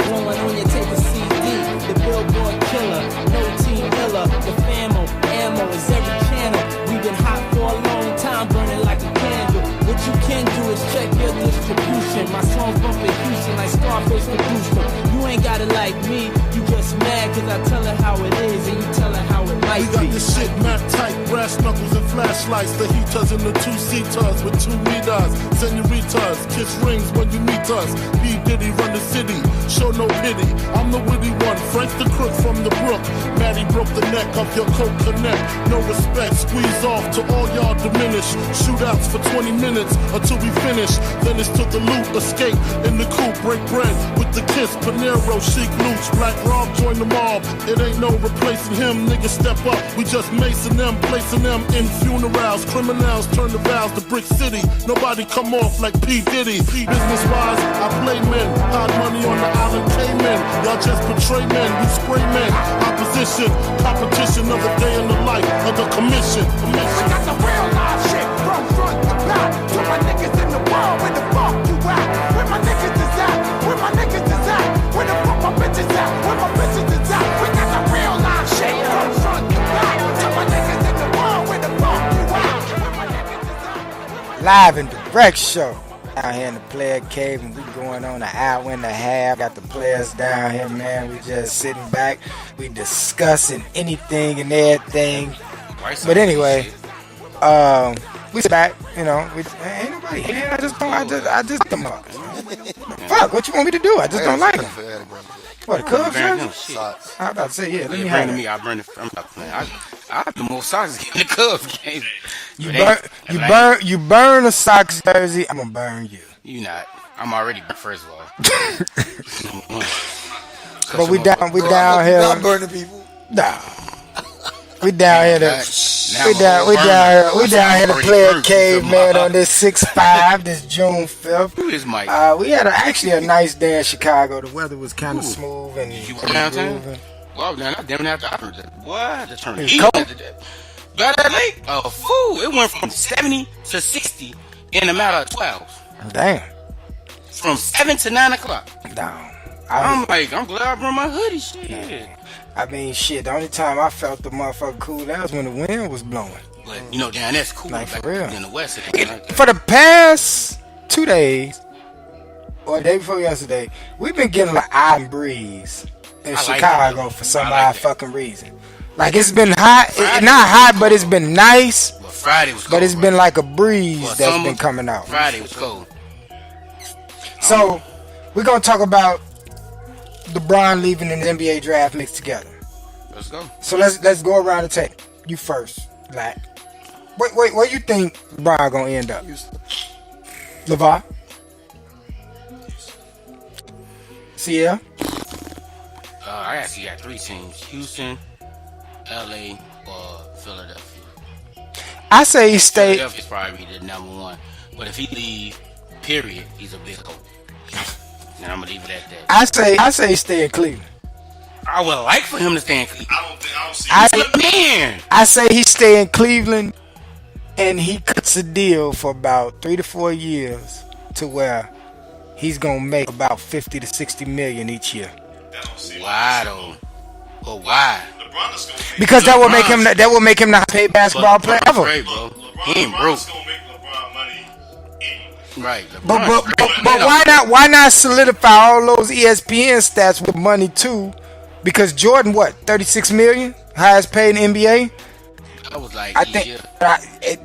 blowing on your tape of CD. The Billboard killer, no team killer. The famo, ammo is every channel. We've been hot for a long time, burning like a candle. What you can do is check your distribution. My songs bump in Houston like Scarface produced them. You ain't got it like me, you just mad cause I tell her how it is and you tell her how it might We got be. this shit map tight, brass knuckles and flashlights. The heaters and the 2-seaters with 2 meters. Senoritas, kiss rings when you meet us. B Diddy run the city, show no pity. I'm the witty one, Frank the crook from the brook. Maddie broke the neck of your coke connect. No respect, squeeze off to all y'all diminish. Shootouts for 20 minutes until we finish. Then it's to the loot, escape in the coupe, break bread with the kiss. Panero, chic loots, Black Rob join the mob. It ain't no replacing him, niggas step up. We just macing them, placing them in funerals. Criminals turn the vows to Brick City. Nobody come off like P. Diddy. Business wise, I play men. Hide money on the island Cayman. Y'all just betray men, we spray men. Opposition, competition of the day in the life of the commission. We got the real live shit from front to back. To my niggas in the world, where the fuck you at? Where my niggas is at? Where my niggas is at? Where the fuck my bitches at? Where my bitches is at? We got the real live shit from front to back. To my niggas in the world, where the fuck you at? Where my niggas is at? Live and direct show out here in the player cave, and we going on an hour and a half. Got the players down here, man. We just sitting back, we discussing anything and everything. But anyway, we sit back, you know. We ain't nobody here. I just them up. Fuck, what you want me to do? I just don't like them. What, the Cubs jersey? I'm about to say, yeah. Let me have it. I burn it. I'm not playing. I have the most Sox in the Cubs game. You burn a Sox jersey, I'm gonna burn you. You not. I'm already burnt, first of all. But we down here. Not burning people. Nah. We down here to play a cave, man, on this 6-5, this June 5th. Who is Mike? We had actually a nice day in Chicago. The weather was kind of smooth and you were downtown? Well, I damn after I heard that. What? The turn It's cold. Got that late? Oh, fool. It went from 70 to 60 in a matter of 12. Damn. From 7 to 9 o'clock. Down. I'm glad I brought my hoodie. Shit. I mean, shit, the only time I felt the motherfucker cool, that was when the wind was blowing. But, you know, down that's cool. Like, for real. In the West. For the past 2 days, or the day before yesterday, we've been getting like island breeze in Chicago for some odd fucking reason. Like, it's been hot. Not hot, but it's been nice. Well, Friday was cold. But it's been like a breeze that's been coming out. Friday was cold. So, we're going to talk about LeBron leaving and the NBA draft mixed together. Let's go. So let's go around the table. You first, like. Wait, where you think LeBron gonna end up? LeVar? Sierra? I actually got 3 teams: Houston, LA, or Philadelphia. I say he stay. Philadelphia's probably the number 1, but if he leave, period, he's a big hope. And I'm gonna leave it at that. I say stay in Cleveland. I would like for him to stay in Cleveland. I say he stay in Cleveland, and he cuts a deal for about 3 to 4 years to where he's gonna make about 50 to 60 million each year. Why though? But why? Because that will make him the highest paid basketball player ever. Great, bro. He ain't broke. Right. But why not solidify all those ESPN stats with money too? Because Jordan, what, 36 million, highest paid in the NBA? I was like, I think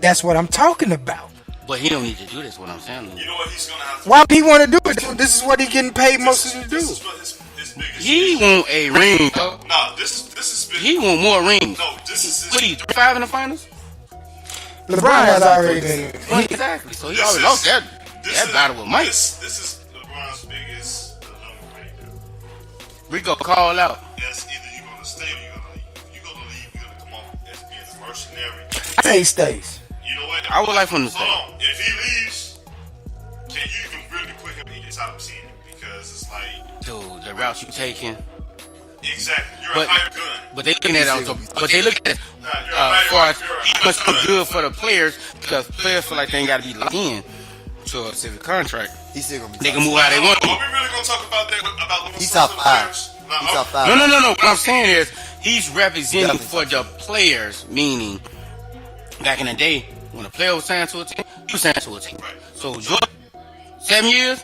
that's what I'm talking about. But he don't need to do this. What I'm saying. You know what he's gonna have to Why would he want to do it? This is what he getting paid mostly to do. This is what his biggest He want a ring. No, this is big. He want more rings. No, this is his. What he 5 in the finals? LeBron has already been. Exactly. So he already lost that battle with Mike. This is LeBron's biggest number right now. We go call out. Yes, either you're gonna stay or you're gonna leave. If you're gonna leave, you're gonna come off as being a mercenary. I say he stays. You know what? I would like for him to stay. Hold on. If he leaves, because it's like, dude, the route you taking. exactly, you're But- a hired gun. But they looking at it also. But they look at it far as he must be good for the players because players feel like they ain't got to be locked in to a specific contract. He's still gonna be. They can move how they want. Are we really gonna talk about that? About He's top five. players? He's top five. No. What I'm saying is he's representing Definitely. for the players. Meaning, back in the day when a player was signed to a team, he was signed to a team. Right. So Jordan, 7 years.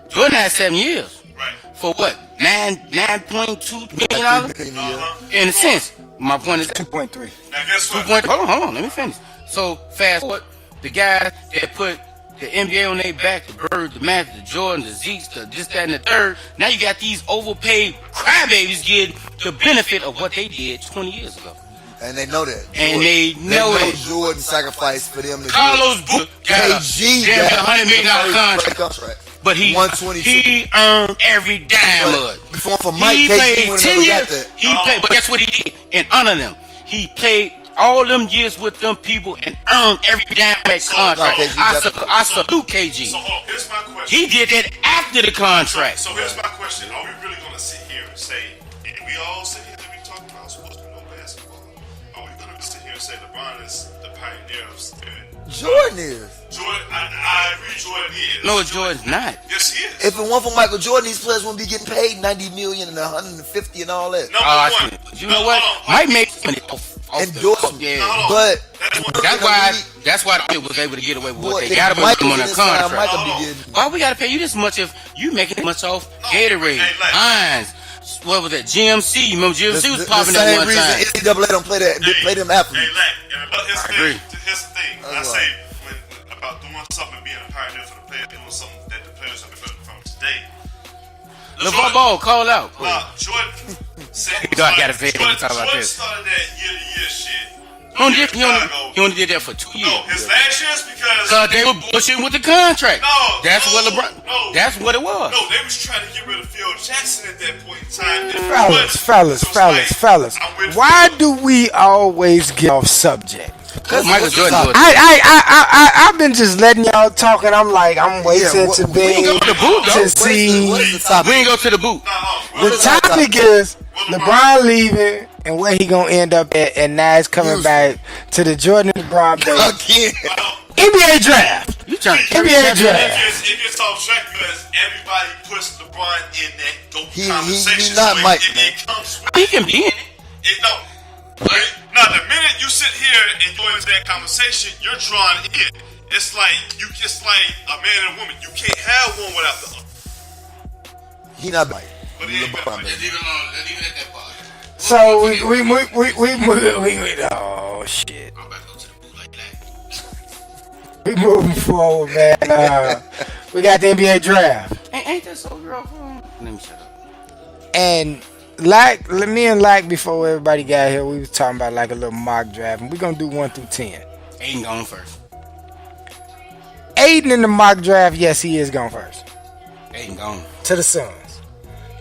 Jordan had 7 years. Right. For what? $9.2 million. In a sense, my point is 2.3. Now guess what? Hold on, let me finish. So fast forward, the guys that put the NBA on their back, the Bird, the Magic, the Jordan, the Zeeks, the this, that, and the third. Now you got these overpaid crybabies getting the benefit of what they did 20 years ago. And they know that. And they know it. Jordan sacrificed for them to Carlos Boozer got a KG damn got $100 million contract. But he 122. he earned every dime of it. Before for Mike, He KG played would 10 never years. got that. He played, but guess what he did? And honor them. He played all them years with them people and earned every damn that contract. KG I salute KG. So here's my question. He did that after the contract. So here's my question: are we really gonna sit here and say, and we all sit here and we talking about sports, we know basketball? Are we gonna sit here and say LeBron is the pioneer of Jordan is. Jordan? I agree, Jordan is. No, Jordan's not. Yes, he is. If it weren't for Michael Jordan, these players wouldn't be getting paid $90 million and $150 and all that. Number one. You know what? Mike makes money off Endorsement. yeah. But That's why they was able to get away with what Boy, they if got away with Michael them on a this time, contract. Michael be getting. Why we gotta pay you this much if you making much off Gatorade, Heinz, what was that? GMC. You remember GMC was popping at one time. NCAA don't play that. They play them athletes. But here's the agree. thing. Here's the thing. I say when about doing something, being a pioneer for the players, doing something that the players have been from today. LeVar Ball, call out. Jordan said You got to fade when we talk about Jordan this. started that year-to-year shit. He only did that for 2 years. No, his last year's because They were bullshitting with the contract. That's what LeBron. No. That's what it was. No, they was trying to get rid of Phil Jackson at that point in time. Fellas. Why do we always get off subject? Because Michael Jordan was. I've been just letting y'all talk, and I'm like, I'm waiting to We ain't go to the boot, though. to see. What is the topic? We ain't go to the boot. The topic is LeBron leaving and where he gonna end up at, and now it's coming back to the Jordan and LeBron Again. NBA draft. You trying to NBA draft. It gets off track because everybody puts LeBron in that GOAT He conversation. not so Mike, it comes with He can be in it. no. Now the minute you sit here and go into that conversation, you're drawn in. It's like a man and a woman. You can't have one without the other. He not Mike. But he ain't LeBron, been- baby. Leave it alone. Leave it at that part. So we oh shit. I'm about to go to the boot like that. We moving forward, man. We got the NBA draft. Ain't that so girl? Let me shut up. And me and before everybody got here, we was talking about like a little mock draft, and we're gonna do 1 through 10. Aiden going first. Aiden in the mock draft, yes, he is going first Aiden gone. to the Suns.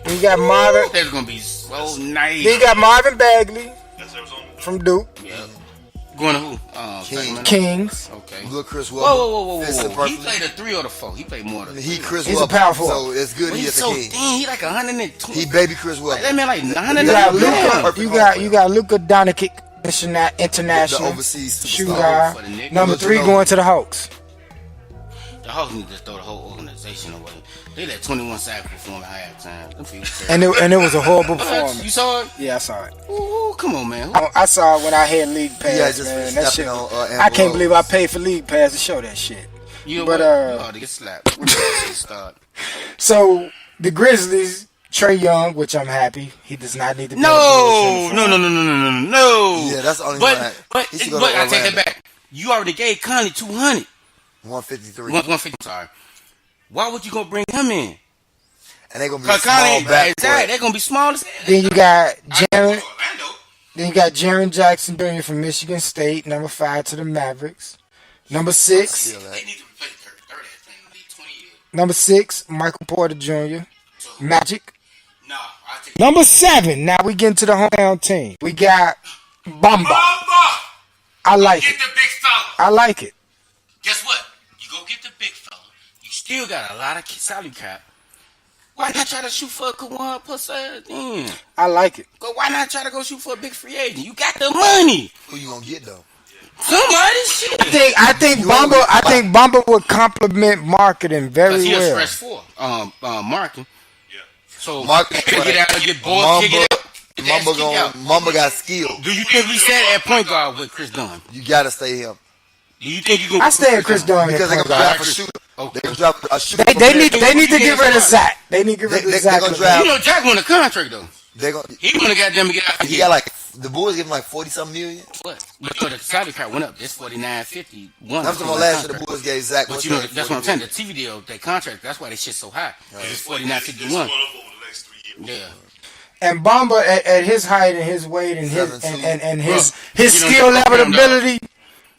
Then you got Marvin. That's gonna be so nice. Then you got Marvin Bagley That's Arizona. from Duke Yeah. Going to who? Sacramento? Kings. Okay. Look, Chris Whoa, Webber. whoa. Fits the He perfect- played a 3 or the 4. He played more than He Chris He's a Webber. power forward. So it's good But he he's at the so King. thin. He like 120. He baby Chris Webber. That man like You 100. got Luka. you got Luka Doncic, The international overseas shooting superstar. guard. For the Knicks. Number 3 going to the Hawks. The Hawks need to throw the whole organization away. They let 21 Savage perform at halftime. Them people And it was a horrible You performance. saw it? Yeah, I saw it. Ooh, come on, man. I saw it when I had League Pass, Yeah, just man. That stepping shit. on, I can't Amber believe I paid for League Pass to show that shit. You know But, what? You ought to get slapped. Start. So the Grizzlies, Trae Young, which I'm happy. He does not need to. No. Yeah, that's the only but, one. But, He should go but to I take Orlando. that back. You already gave Conley 200. 153. 150. Sorry. Why would you gonna bring him in? And they're going to be a Cause small Conley, back. they're gonna be small as hell. Then you got Jaren. Orlando. Then you got Jaren Jackson Jr. from Michigan State, number 5 to the Mavericks. Number 6, Still that. They need to replace Kurt. Third has been in the league 20 years. number 6, Michael Porter Jr. Magic. Nah, I take Number 7. Now we get into the hometown team. We got Bamba. I like Get it. the big fella. I like it. Guess what? You go get the big fella. You still got a lot of salary cap. Why not try to shoot for a Kawhi Pascal then? I like it. Why not try to go shoot for a big free agent? You got the money. Who you gonna get though? Somebody shit. I think Bamba would complement marketing very Because he a well. stretch four. Marking. Yeah. So Marking, get out and get balls, kick it out. Get that kick out. Mamba got skill. Do you think we stay at point guard with Chris Dunn? You gotta stay him Do you think you can? I stay at Chris Dunn because they at gonna point guard. draft a shooter. Okay. They gonna draft a shooter. They need to get rid of Zach. They need to get rid of They Zach. gonna draft. You know, Jack won a contract though. They gonna. He wanna goddamn get out of He here. got like the Bulls give him like 40-something million. What? But the salary cap went up. It's $49.51. I'm talking about last year the Bulls gave Zach. But you know, that's what I'm saying. The TV deal, that contract, that's why they shit so high. Because it's It's $49.51. going up over the next 3 years. Yeah. And Bamba at his height and his weight and his 17. and his You know, skill level him, ability,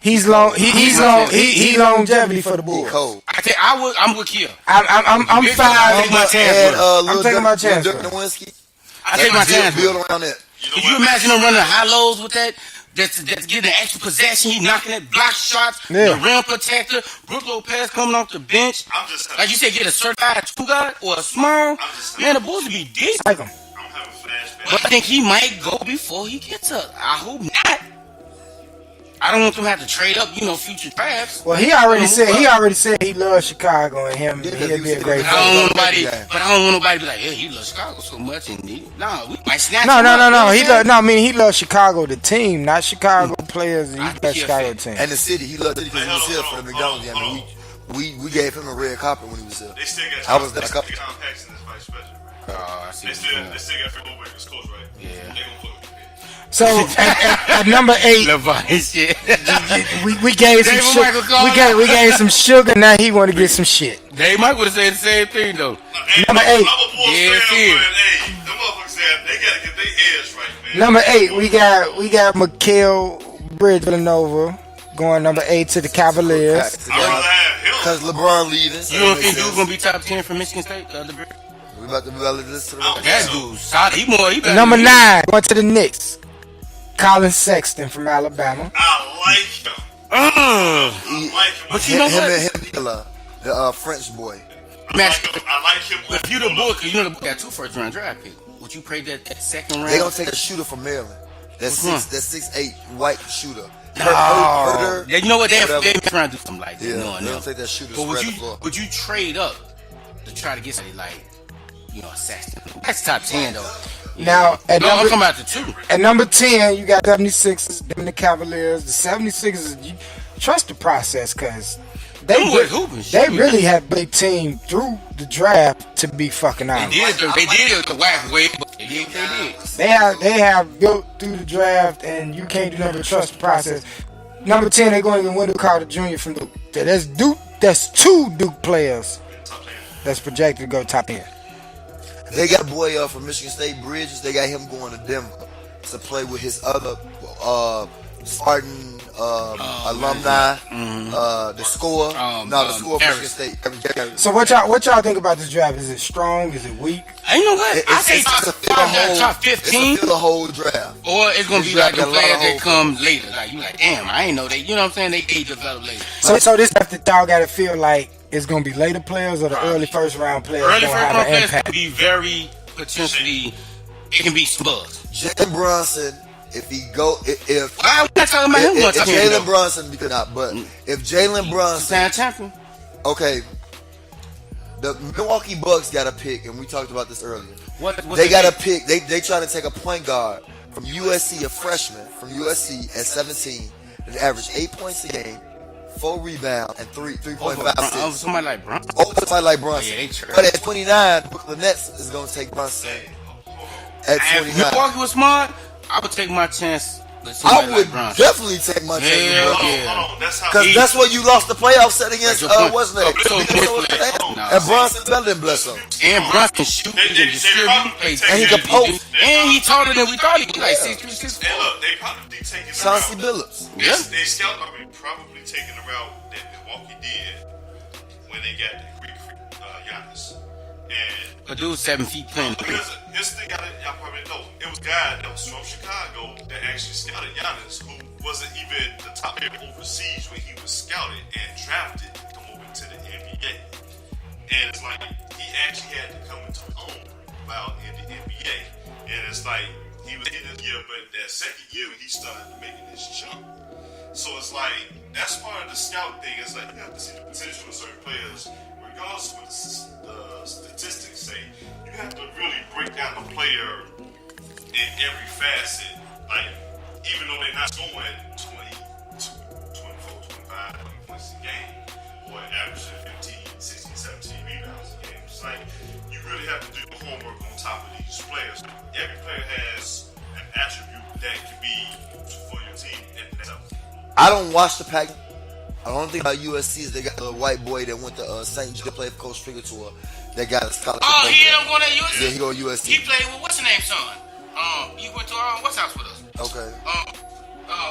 he's longevity for the He Bulls. cold. I'm with Kia. I'm Big fine. Take my chance, And bro. I'm taking my chance, Dirk bro. Nowitzki. I take my chance. Build bro. around that. Could you imagine him running high lows with that? That's getting an extra possession. He knocking at block shots. Yeah. The rim protector. Brook Lopez coming off the bench. I'm just Like you said, get a certified two guard or a small. Man, the Bulls would be decent. Like him. I'm having flashbacks. But I think he might go before he gets up. I hope not. I don't want them to have to trade up, future drafts. Well, he already said he loves Chicago and him. He'll be a great But I don't fit. want nobody to be like, yeah, he loves Chicago so much, and we might snatch No. him up, you know what I'm saying? He loves Chicago, the team, not Chicago players. He I loves think he a Chicago fan. team. And the city, he loved it because he was here for the McDonald's game. Hold on. We gave him a red carpet when he was here. They still got I was Tom there a Tom couple. Paxson as vice president. Oh, I see They what still you're they saying. still got Phil Oberg as coach, right? Yeah. They gonna put him. So at number 8, Levi shit. we gave some David sugar. Michael Collins. We gave some sugar. Now he want to get some shit. Dave Mike would have said the same thing though. Number 8. I'm a Bulls Yeah, fan, see. but hey, them motherfuckers said they gotta get their edge right, man. Number 8, we got Mikal Bridges Villanova going number 8 to the Cavaliers. I'd rather have him. Because LeBron leaving. You don't think dude's gonna be top 10 for Michigan State? The other bit? We about to this to the That dude's solid. He better Number than 9 going to the Knicks. Colin Sexton from Alabama. I like him. I like him. But you know him what? and him, the French boy. I like him. If you the book, you know the book got 2 first-round draft picks. Would you pray that second round? They gonna take a shooter from Maryland. That's Which one? 6'8" white shooter. Oh, Herder. you know what? They Whatever. trying to do something like that. Yeah, No, they no. don't take that shooter. But Spread the floor. would you trade up to try to get somebody like, a Sexton? That's top 10 though. Now at No, I'm number, talking about the 2. at number 10, you got 76ers, them the Cavaliers. The 76ers, you trust the process because they Them boys hooping, they shit. really have big team through the draft to be fucking They honest. did it the whack way, but they did what they did. They have built through the draft, and you can't do nothing but trust the process. Number 10, they're going to get Wendell Carter Jr. from Duke. That's Duke. That's 2 Duke players that's projected to go top 10. They got a boy from Michigan State, Bridges. They got him going to Denver to play with his other Spartan alumni. The score. The score from Michigan State. Harris. So what y'all think about this draft? Is it strong? Is it weak? You know what? I say It's a top It's 15, a fill a whole draft. or it's gonna This be like draft the got a lot players of that holes. come later. Like you like, damn, I ain't know they. You know what I'm saying? They develop later. So this draft that y'all got to feel like it's gonna be later players or the early first round players Early gonna first have round an players impact. can be very potentially. It can be spuds. Jalen Brunson, if he go, if I'm not talking about him much. if Jalen Brunson, because not, but if Jalen Brunson, San Champion. okay, the Milwaukee Bucks got a pick, and we talked about this earlier. What They got a pick. They trying to take a point guard from USC, a freshman from USC at 17, that averaged 8 points a game, 4 rebounds, and 3.5 assists. Somebody like Brown. Over somebody like Brunson. Yeah, they trash. But at 29, Brooklyn Nets is going to take Brunson at If 29. Milwaukee was smart, I would take my chance with I somebody would like Brown. definitely take my chance Yeah, with Brunson. yeah. Hold on, that's how Because he- that's what you lost the playoff set against, That's your point. what's that? So Minnesota. no. And Brunson better than Bledsoe. And Brown can shoot, he can distribute, And he can post. and he taller than we thought he was. Like 6'3", 6'4". And look, they probably taking the Chauncey route. Billups. Yeah. They scout probably taking the route that Milwaukee did when they got the Greek Giannis. And A dude 7 feet playing. because this thing y'all probably know, it was a guy that was from Chicago that actually scouted Giannis, who wasn't even the top player overseas when he was scouted and drafted to come over to the NBA. And it's like he actually had to come into his own while in the NBA. And it's like he was in this year, but that second year he started making this jump. So it's like that's part of the scout thing. It's like you have to see the potential of certain players, regardless of what the statistics say. You have to really break down the player in every facet. Like even though they're not scoring 20, 24, 25 points a game, or averaging 15, 16, 17 rebounds a game. It's like you really have to do the homework on top of these players. Every player has an attribute that can be for your team and I don't watch the pack. The only thing about USC is they got the white boy that went to St. Joe, played for Coach Trigger Tour. That got a scholarship. Oh, he ended up going to USC? Yeah, he go to USC. He played with what's his name, son? He went to what's house with us. Okay.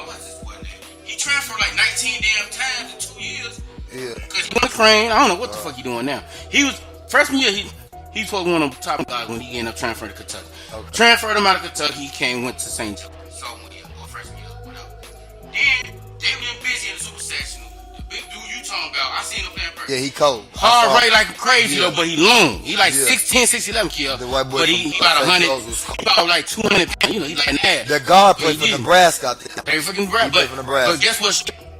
What's his boy name? He transferred like 19 damn times in 2 years. Yeah. Cause he went to Crane. I don't know what the fuck he doing now. He was freshman year. He's supposed to be one of the top guys when he ended up transferring to Kentucky. Okay. Transferred him out of Kentucky. He went to St. Joe. Sophomore year or freshman year, whatever. Then they been busy in the super sectional. The big dude you talking about, I seen him playing perfect. Yeah, he cold. Hard right like crazy though, but he long. He like 6'10", 6'11", kid. The white boy but he about 100. He about like 200 pounds. You know, he like an ass. The guard played for Nebraska out there. They freaking Nebraska. But guess what?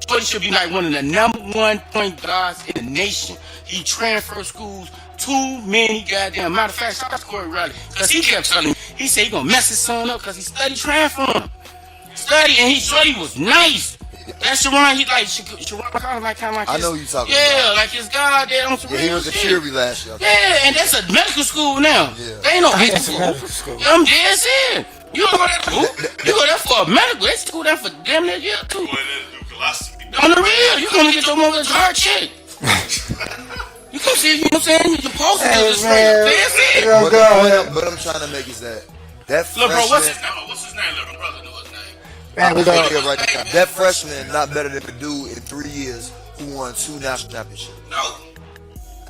Shorty should be like one of the number one point guards in the nation. He transferred schools too many goddamn. Matter of fact, shout out to Corey Riley. Because he kept telling me, he said he gonna mess his son up because he studied transferring. Study, and Shorty was nice. That's Sharon, he like, Sharon kind of like I know you talking about. Yeah, like his guy there on some he was a cheery last year. Yeah, and that's a medical school now. Yeah. They ain't no high school. I'm dead serious. You don't go there for, you go there for a medical. They school there for damn near year too. On the real, you gonna get your mother's heart checked. You come see, you know what I'm saying? You're supposed to do this. But I'm trying to make is that freshman. Look, bro, what's his name? What's his name? Let my brother know his name. Man, we gonna right now. That freshman not better than the dude in 3 years who won 2 national championships. No.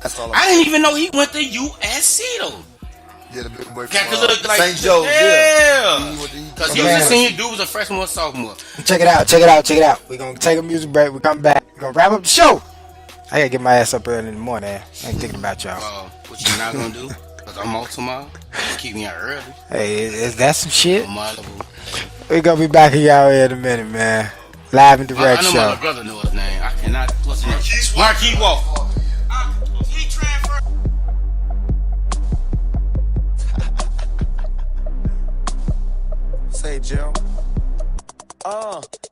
That's all. I didn't even know he went to USC though. Yeah, the big boy from like, St. Joe. Yeah. Because he was a senior, dude was a freshman or sophomore. Check it out. We're going to take a music break. We come back. We're going to wrap up the show. I got to get my ass up early in the morning. I ain't thinking about y'all. What you not going to do? Because I'm off tomorrow. Keep me out early. Hey, is that some shit? We're going to be back in y'all in a minute, man. Live and direct show. I know my brother know his name. I cannot. What's his name? Marquis Walker. He transferred. Say, Jill.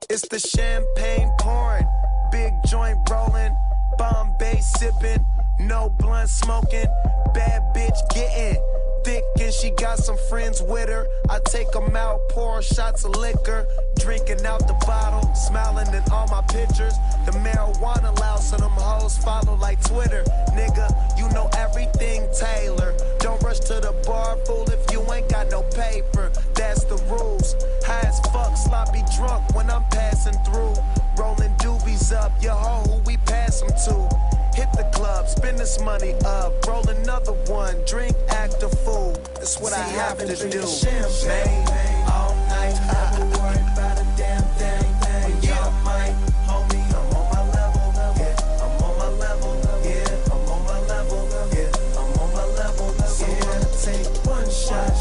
It's the champagne pouring, big joint rolling, Bombay sipping, no blunt smoking, bad bitch getting thick and she got some friends with her. I take them out, pour shots of liquor, drinking out the bottle, smiling in all my pictures. The marijuana loud, so them hoes follow like Twitter. Nigga, you know everything, Taylor. Don't rush to the bar, fool, if you ain't got no paper. That's the rules. High as fuck, sloppy drunk when I'm passing through. Rolling doobies up, your hoe who we pass them to. Hit the club, spend this money up, roll another one, drink, act a fool. That's what I have to do. Champagne all night, never worry about a damn thing. When you're mine, homie, I'm on my level. Yeah, I'm on my level. Yeah, I'm on my level. Yeah, I'm on my level. Yeah, take one shot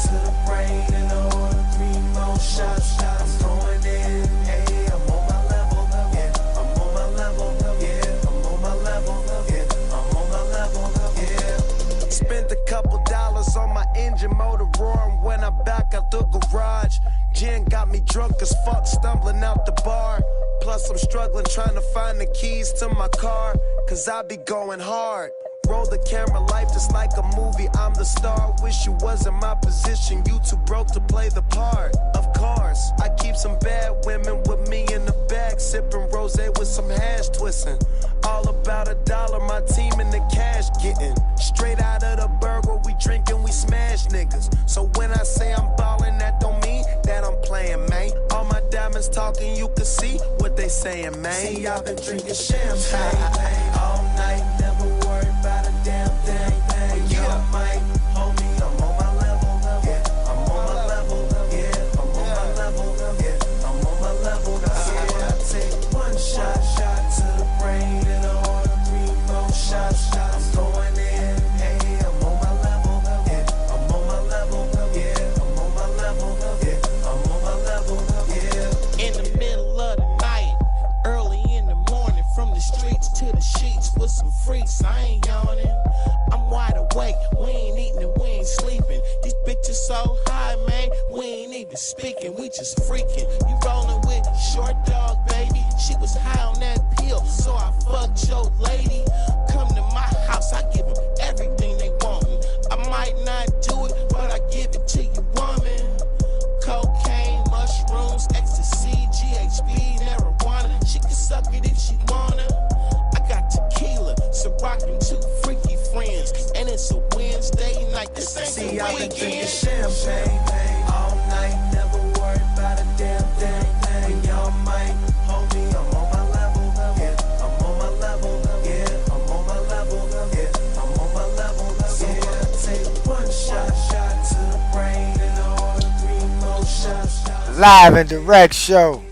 to the brain and order 3 more shots. I'm going in. Hey, I'm on my level. Yeah, I'm on my level. Yeah, I'm on my level. Yeah, I'm on my level. Yeah. Spent a couple dollars on my engine motor roaring when I back out the garage. Gin got me drunk as fuck, stumbling out the bar. Plus I'm struggling trying to find the keys to my car, cause I be going hard. Roll the camera, life just like a movie, I'm the star. Wish you was in my position, you too broke to play the part. Of course, I keep some bad women with me in the bag, sipping rosé with some hash twisting. All about $1, my team in the cash getting. Straight out of the burg where we drinking, we smash niggas. So when I say I'm ballin', that don't mean that I'm playing, man. All my diamonds talking, you can see what they saying, man. See, I've been drinking champagne all night, never worry about a damn thing. When you're mine, homie, I'm on my level. Yeah, I'm on my level. Yeah, I'm on my level. Yeah, I'm on my level. Yeah, I take one shot to the brain and order 3 more shots. I'm going in. so high, man, we ain't even speaking, we just freaking. You rolling with Short Dog, baby. She was high on that pill, so I fucked your lady. Come to my house, I give them everything they want. I might not do it, but I give it to you, woman. Cocaine, mushrooms, ecstasy, GHB, marijuana. She can suck it if she wanna. I got tequila, so rockin' 2 freaky friends, and it's a Wednesday night. This ain't See, the I've been drinking weekend. champagne all night, never worried about a damn thing. When y'all might hold me, I'm on my level. Yeah, I'm on my level. Yeah, I'm on my level. Yeah, I'm on my level. So I take one shot to the brain, and all 3 more shots. Live and direct show.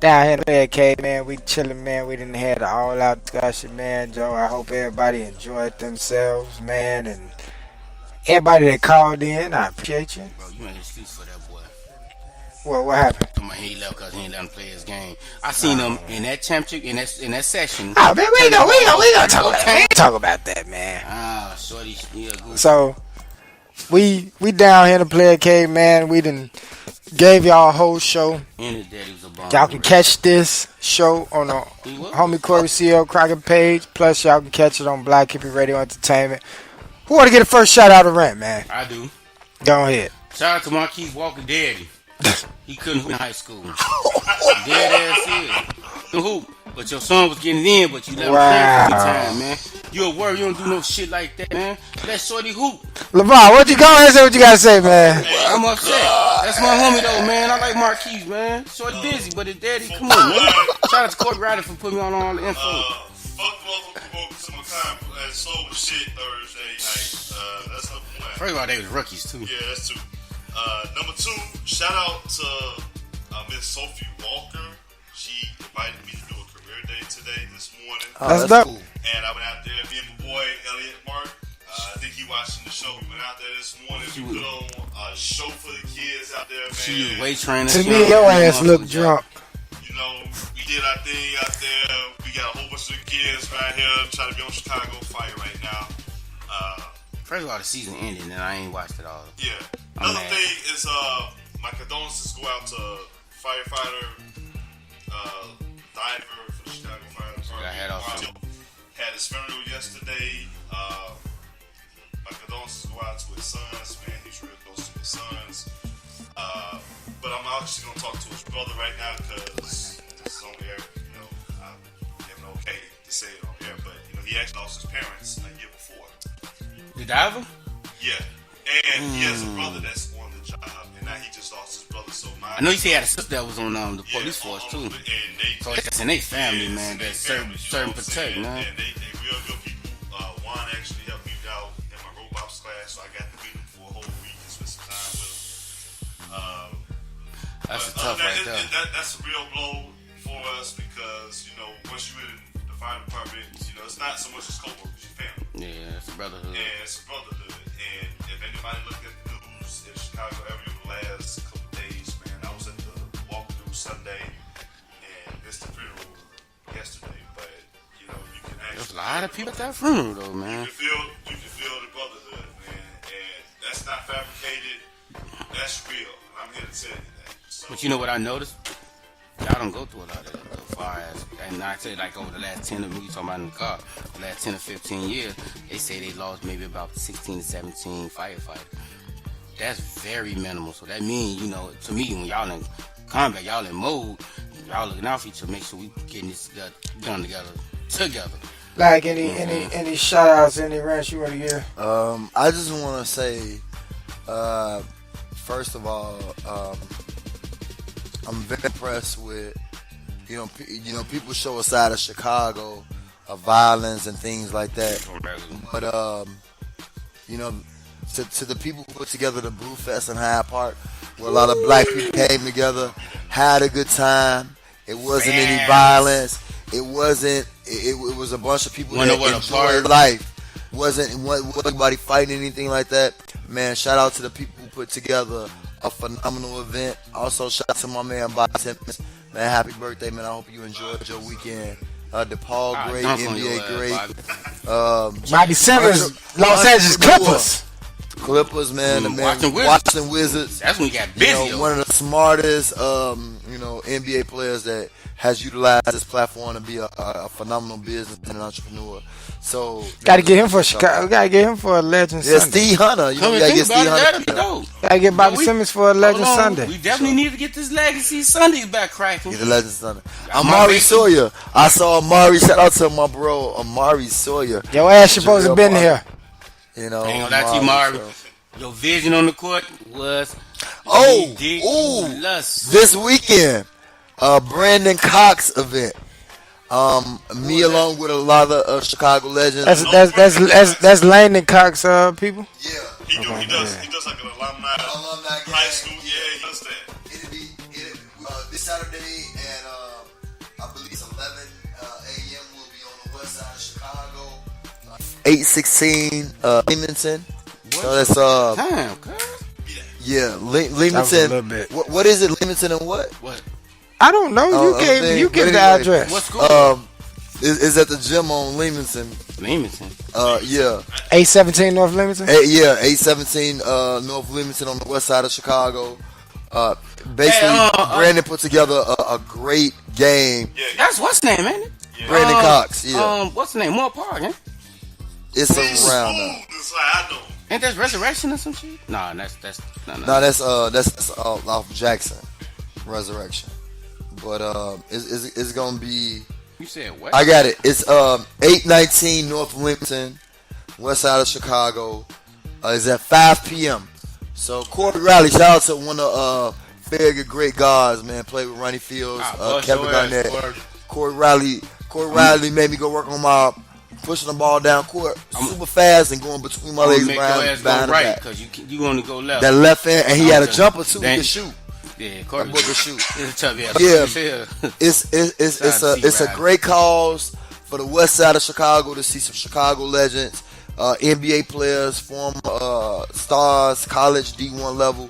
Down here in the Red Cave, man, we chillin', man. We done had an all-out discussion, man. Joe, I hope everybody enjoyed themselves, man, and everybody that called in, I appreciate you. Bro, you made an excuse for that boy. What happened? He left because he ain't let him play his game. I seen him in that championship, in that session. Oh, man, we gonna talk about that. We ain't talk about that, man. Ah, shorty, yeah, good. So, we down here in the Player Cave, man. We done gave y'all a whole show. And his daddy was a bomb. Y'all can catch this show on the homie Corey CL Crockett page. Plus, y'all can catch it on Black Hippie Radio Entertainment. Who want to get a first shout out of rent, man? I do. Go ahead. Shout out to Marquise Walker daddy. He couldn't hoop in high school. Dead ass is. The hoop. But your son was getting in, but you let him play for the time, man. You a worry, you don't do no shit like that, man. Let shorty hoop. LeVar, what you go ahead and say what you gotta say, man? I'm upset. That's my homie though, man. I like Marquise, man. Shorty busy, but his daddy, come on, man. Shout out to Court Ryder for putting me on all the info. Fuck motherfucker some time and soul shit Thursday night. That's number 1. First of all, they was rookies too. Yeah, that's 2. Number 2, shout out to Miss Sophie Walker. She invited me to do a career day today this morning. That's dope. Cool. And I went out there, me and my boy Elliot Mark. I think he watching the show. We went out there this morning. We put on a show for the kids out there, man. She was weight trainer. To me, your ass look drunk. You know, we did our thing out there. We got a whole bunch of kids right here trying to be on Chicago Fire right now. First of all, the season ended and I ain't watched it all. Yeah. Another thing is my condolences go out to firefighter, diver for the Chicago Fire Department. Had his funeral yesterday. My condolences go out to his sons, man. He's real close to his sons. But I'm actually gonna talk to his brother right now because this is on air. You know, I have no okay to say it on air, but you know, he actually lost his parents a year before. The diver? Yeah, and he has a brother that's on the job, and now he just lost his brother. So I know you say he had a sister that was on the police force too. So that's in their family, man. That certain protect, man. And they real good people. Juan actually helped me out in my robots class, so I got to meet him for a whole week and spend some time with him. That's tough right there. That's a real blow for us because, you know, once you're in the fire department, you know, it's not so much as co-workers, it's your family. Yeah, it's a brotherhood. And it's a brotherhood. And if anybody looked at the news in the Chicago area the last couple of days, man, I was at the walkthrough Sunday and missed the funeral yesterday. But, you know, you can actually... There's a lot of people at that funeral, though, man. You can feel the brotherhood, man. And that's not fabricated. That's real. I'm here to tell you that. So, But you know what I noticed? Y'all don't go through a lot of that, though, far as, and I say like over the last 10 of you talking about in the car, the last 10 or 15 years, they say they lost maybe about 16 to 17 firefighters. That's very minimal. So that means, you know, to me, when y'all in combat, y'all in mode, y'all looking out for each other, make sure we getting this done together. Like any shout outs, any rants you want to give? I just want to say, first of all, I'm very impressed with, you know, people show a side of Chicago of violence and things like that. But you know, to the people who put together the Brew Fest in Hyde Park, where a lot of black people came together, had a good time. It wasn't any violence. It wasn't. It was a bunch of people that enjoyed life. Wasn't anybody fighting anything like that. Man, shout out to the people who put together a phenomenal event. Also, shout out to my man Bob Timmons. Man, happy birthday, man. I hope you enjoyed your weekend. DePaul great, NBA great. Bobby Simmons, Los Angeles Clippers. Clippers, man. The man Washington Wizards. Washington Wizards. That's when we got busy. One of the smartest, NBA players that has utilized this platform to be a phenomenal business and an entrepreneur. So Got to get him for Chicago. Got to get him for a Legend yeah, Sunday. Steve Hunter. You know, we gotta get Steve Hunter. Got to get Bobby Simmons for a Legend Sunday. We definitely need to get this Legacy Sundays back cracking. Get the Legend Sunday. Amari Sawyer. I saw Amari. Shout out to my bro Amari Sawyer. Your ass supposed to have been here. You know, I ain't gonna lie to you, Amari. Your vision on the court was ridiculous. This weekend, Brandon Cox event. Me along with a lot of Chicago legends. That's Landon Cox, people. Yeah, he does like an alumni high school. Yeah, he does that. It'll be this Saturday at I believe it's 11 a.m. We'll be on the west side of Chicago, 816 Leamington. So that's Damn, yeah, Leamington. What is it, Leamington and what? What? I don't know. You give the address. What school? Is at the gym on Leamington. Leamington. Yeah. 817 North Leamington. 817 North Leamington on the west side of Chicago. Basically, Brandon put together a great game. That's what's his name, ain't it? Yeah. Brandon Cox. Yeah. What's the name? Moore Park, eh? It's around now. Ain't that Resurrection or some shit? Nah, that's that's off Jackson, Resurrection. But it's gonna be. You said what? I got it. It's 819 North Leamington, west side of Chicago. It's at 5 p.m. So Corey Riley, shout out to one of very great guys, man. Played with Ronnie Fields, Kevin Garnett. Corey Riley made me go work on my pushing the ball down court super fast and going between my legs behind the back. Because you want to go left. That left end, and he had a jumper too. He could shoot. Yeah, Corey could shoot. It's a great cause for the west side of Chicago to see some Chicago legends, NBA players, former stars, college D1 level.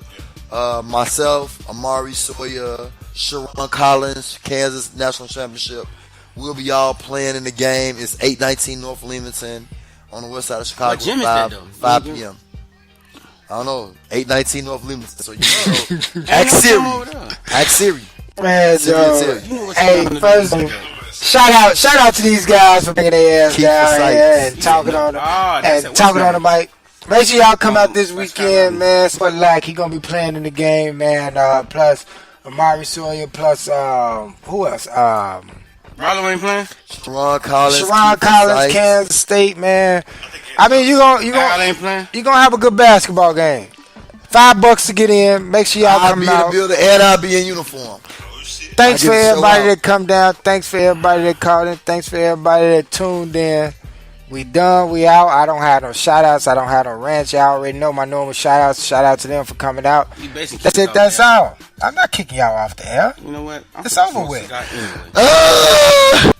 Myself, Amari Sawyer, Sharon Collins, Kansas National Championship. We'll be all playing in the game. It's 819 North Leamington on the west side of Chicago. What gym is that, though? 5 p.m. I don't know. 819 North Leamington. So you can go. Ask Siri. Man, hey, first, shout out to these guys for bringing their ass down here and talking on the mic. Make sure y'all come out this weekend, man. But like he gonna be playing in the game, man. Plus Amari Sawyer, plus who else? Marlon ain't playing. Sharon Collins, Kansas State, man. I mean, you gonna have a good basketball game. $5 to get in. Make sure y'all come out. I'll be in the building and I'll be in uniform. Thanks for everybody that come down. Thanks for everybody that called in. Thanks for everybody that tuned in. We done. We out. I don't have no shout outs. I don't have no rants. Y'all already know my normal shout outs. Shout out to them for coming out. That's it. That's all. I'm not kicking y'all off the air. You know what? It's over with. Anyway.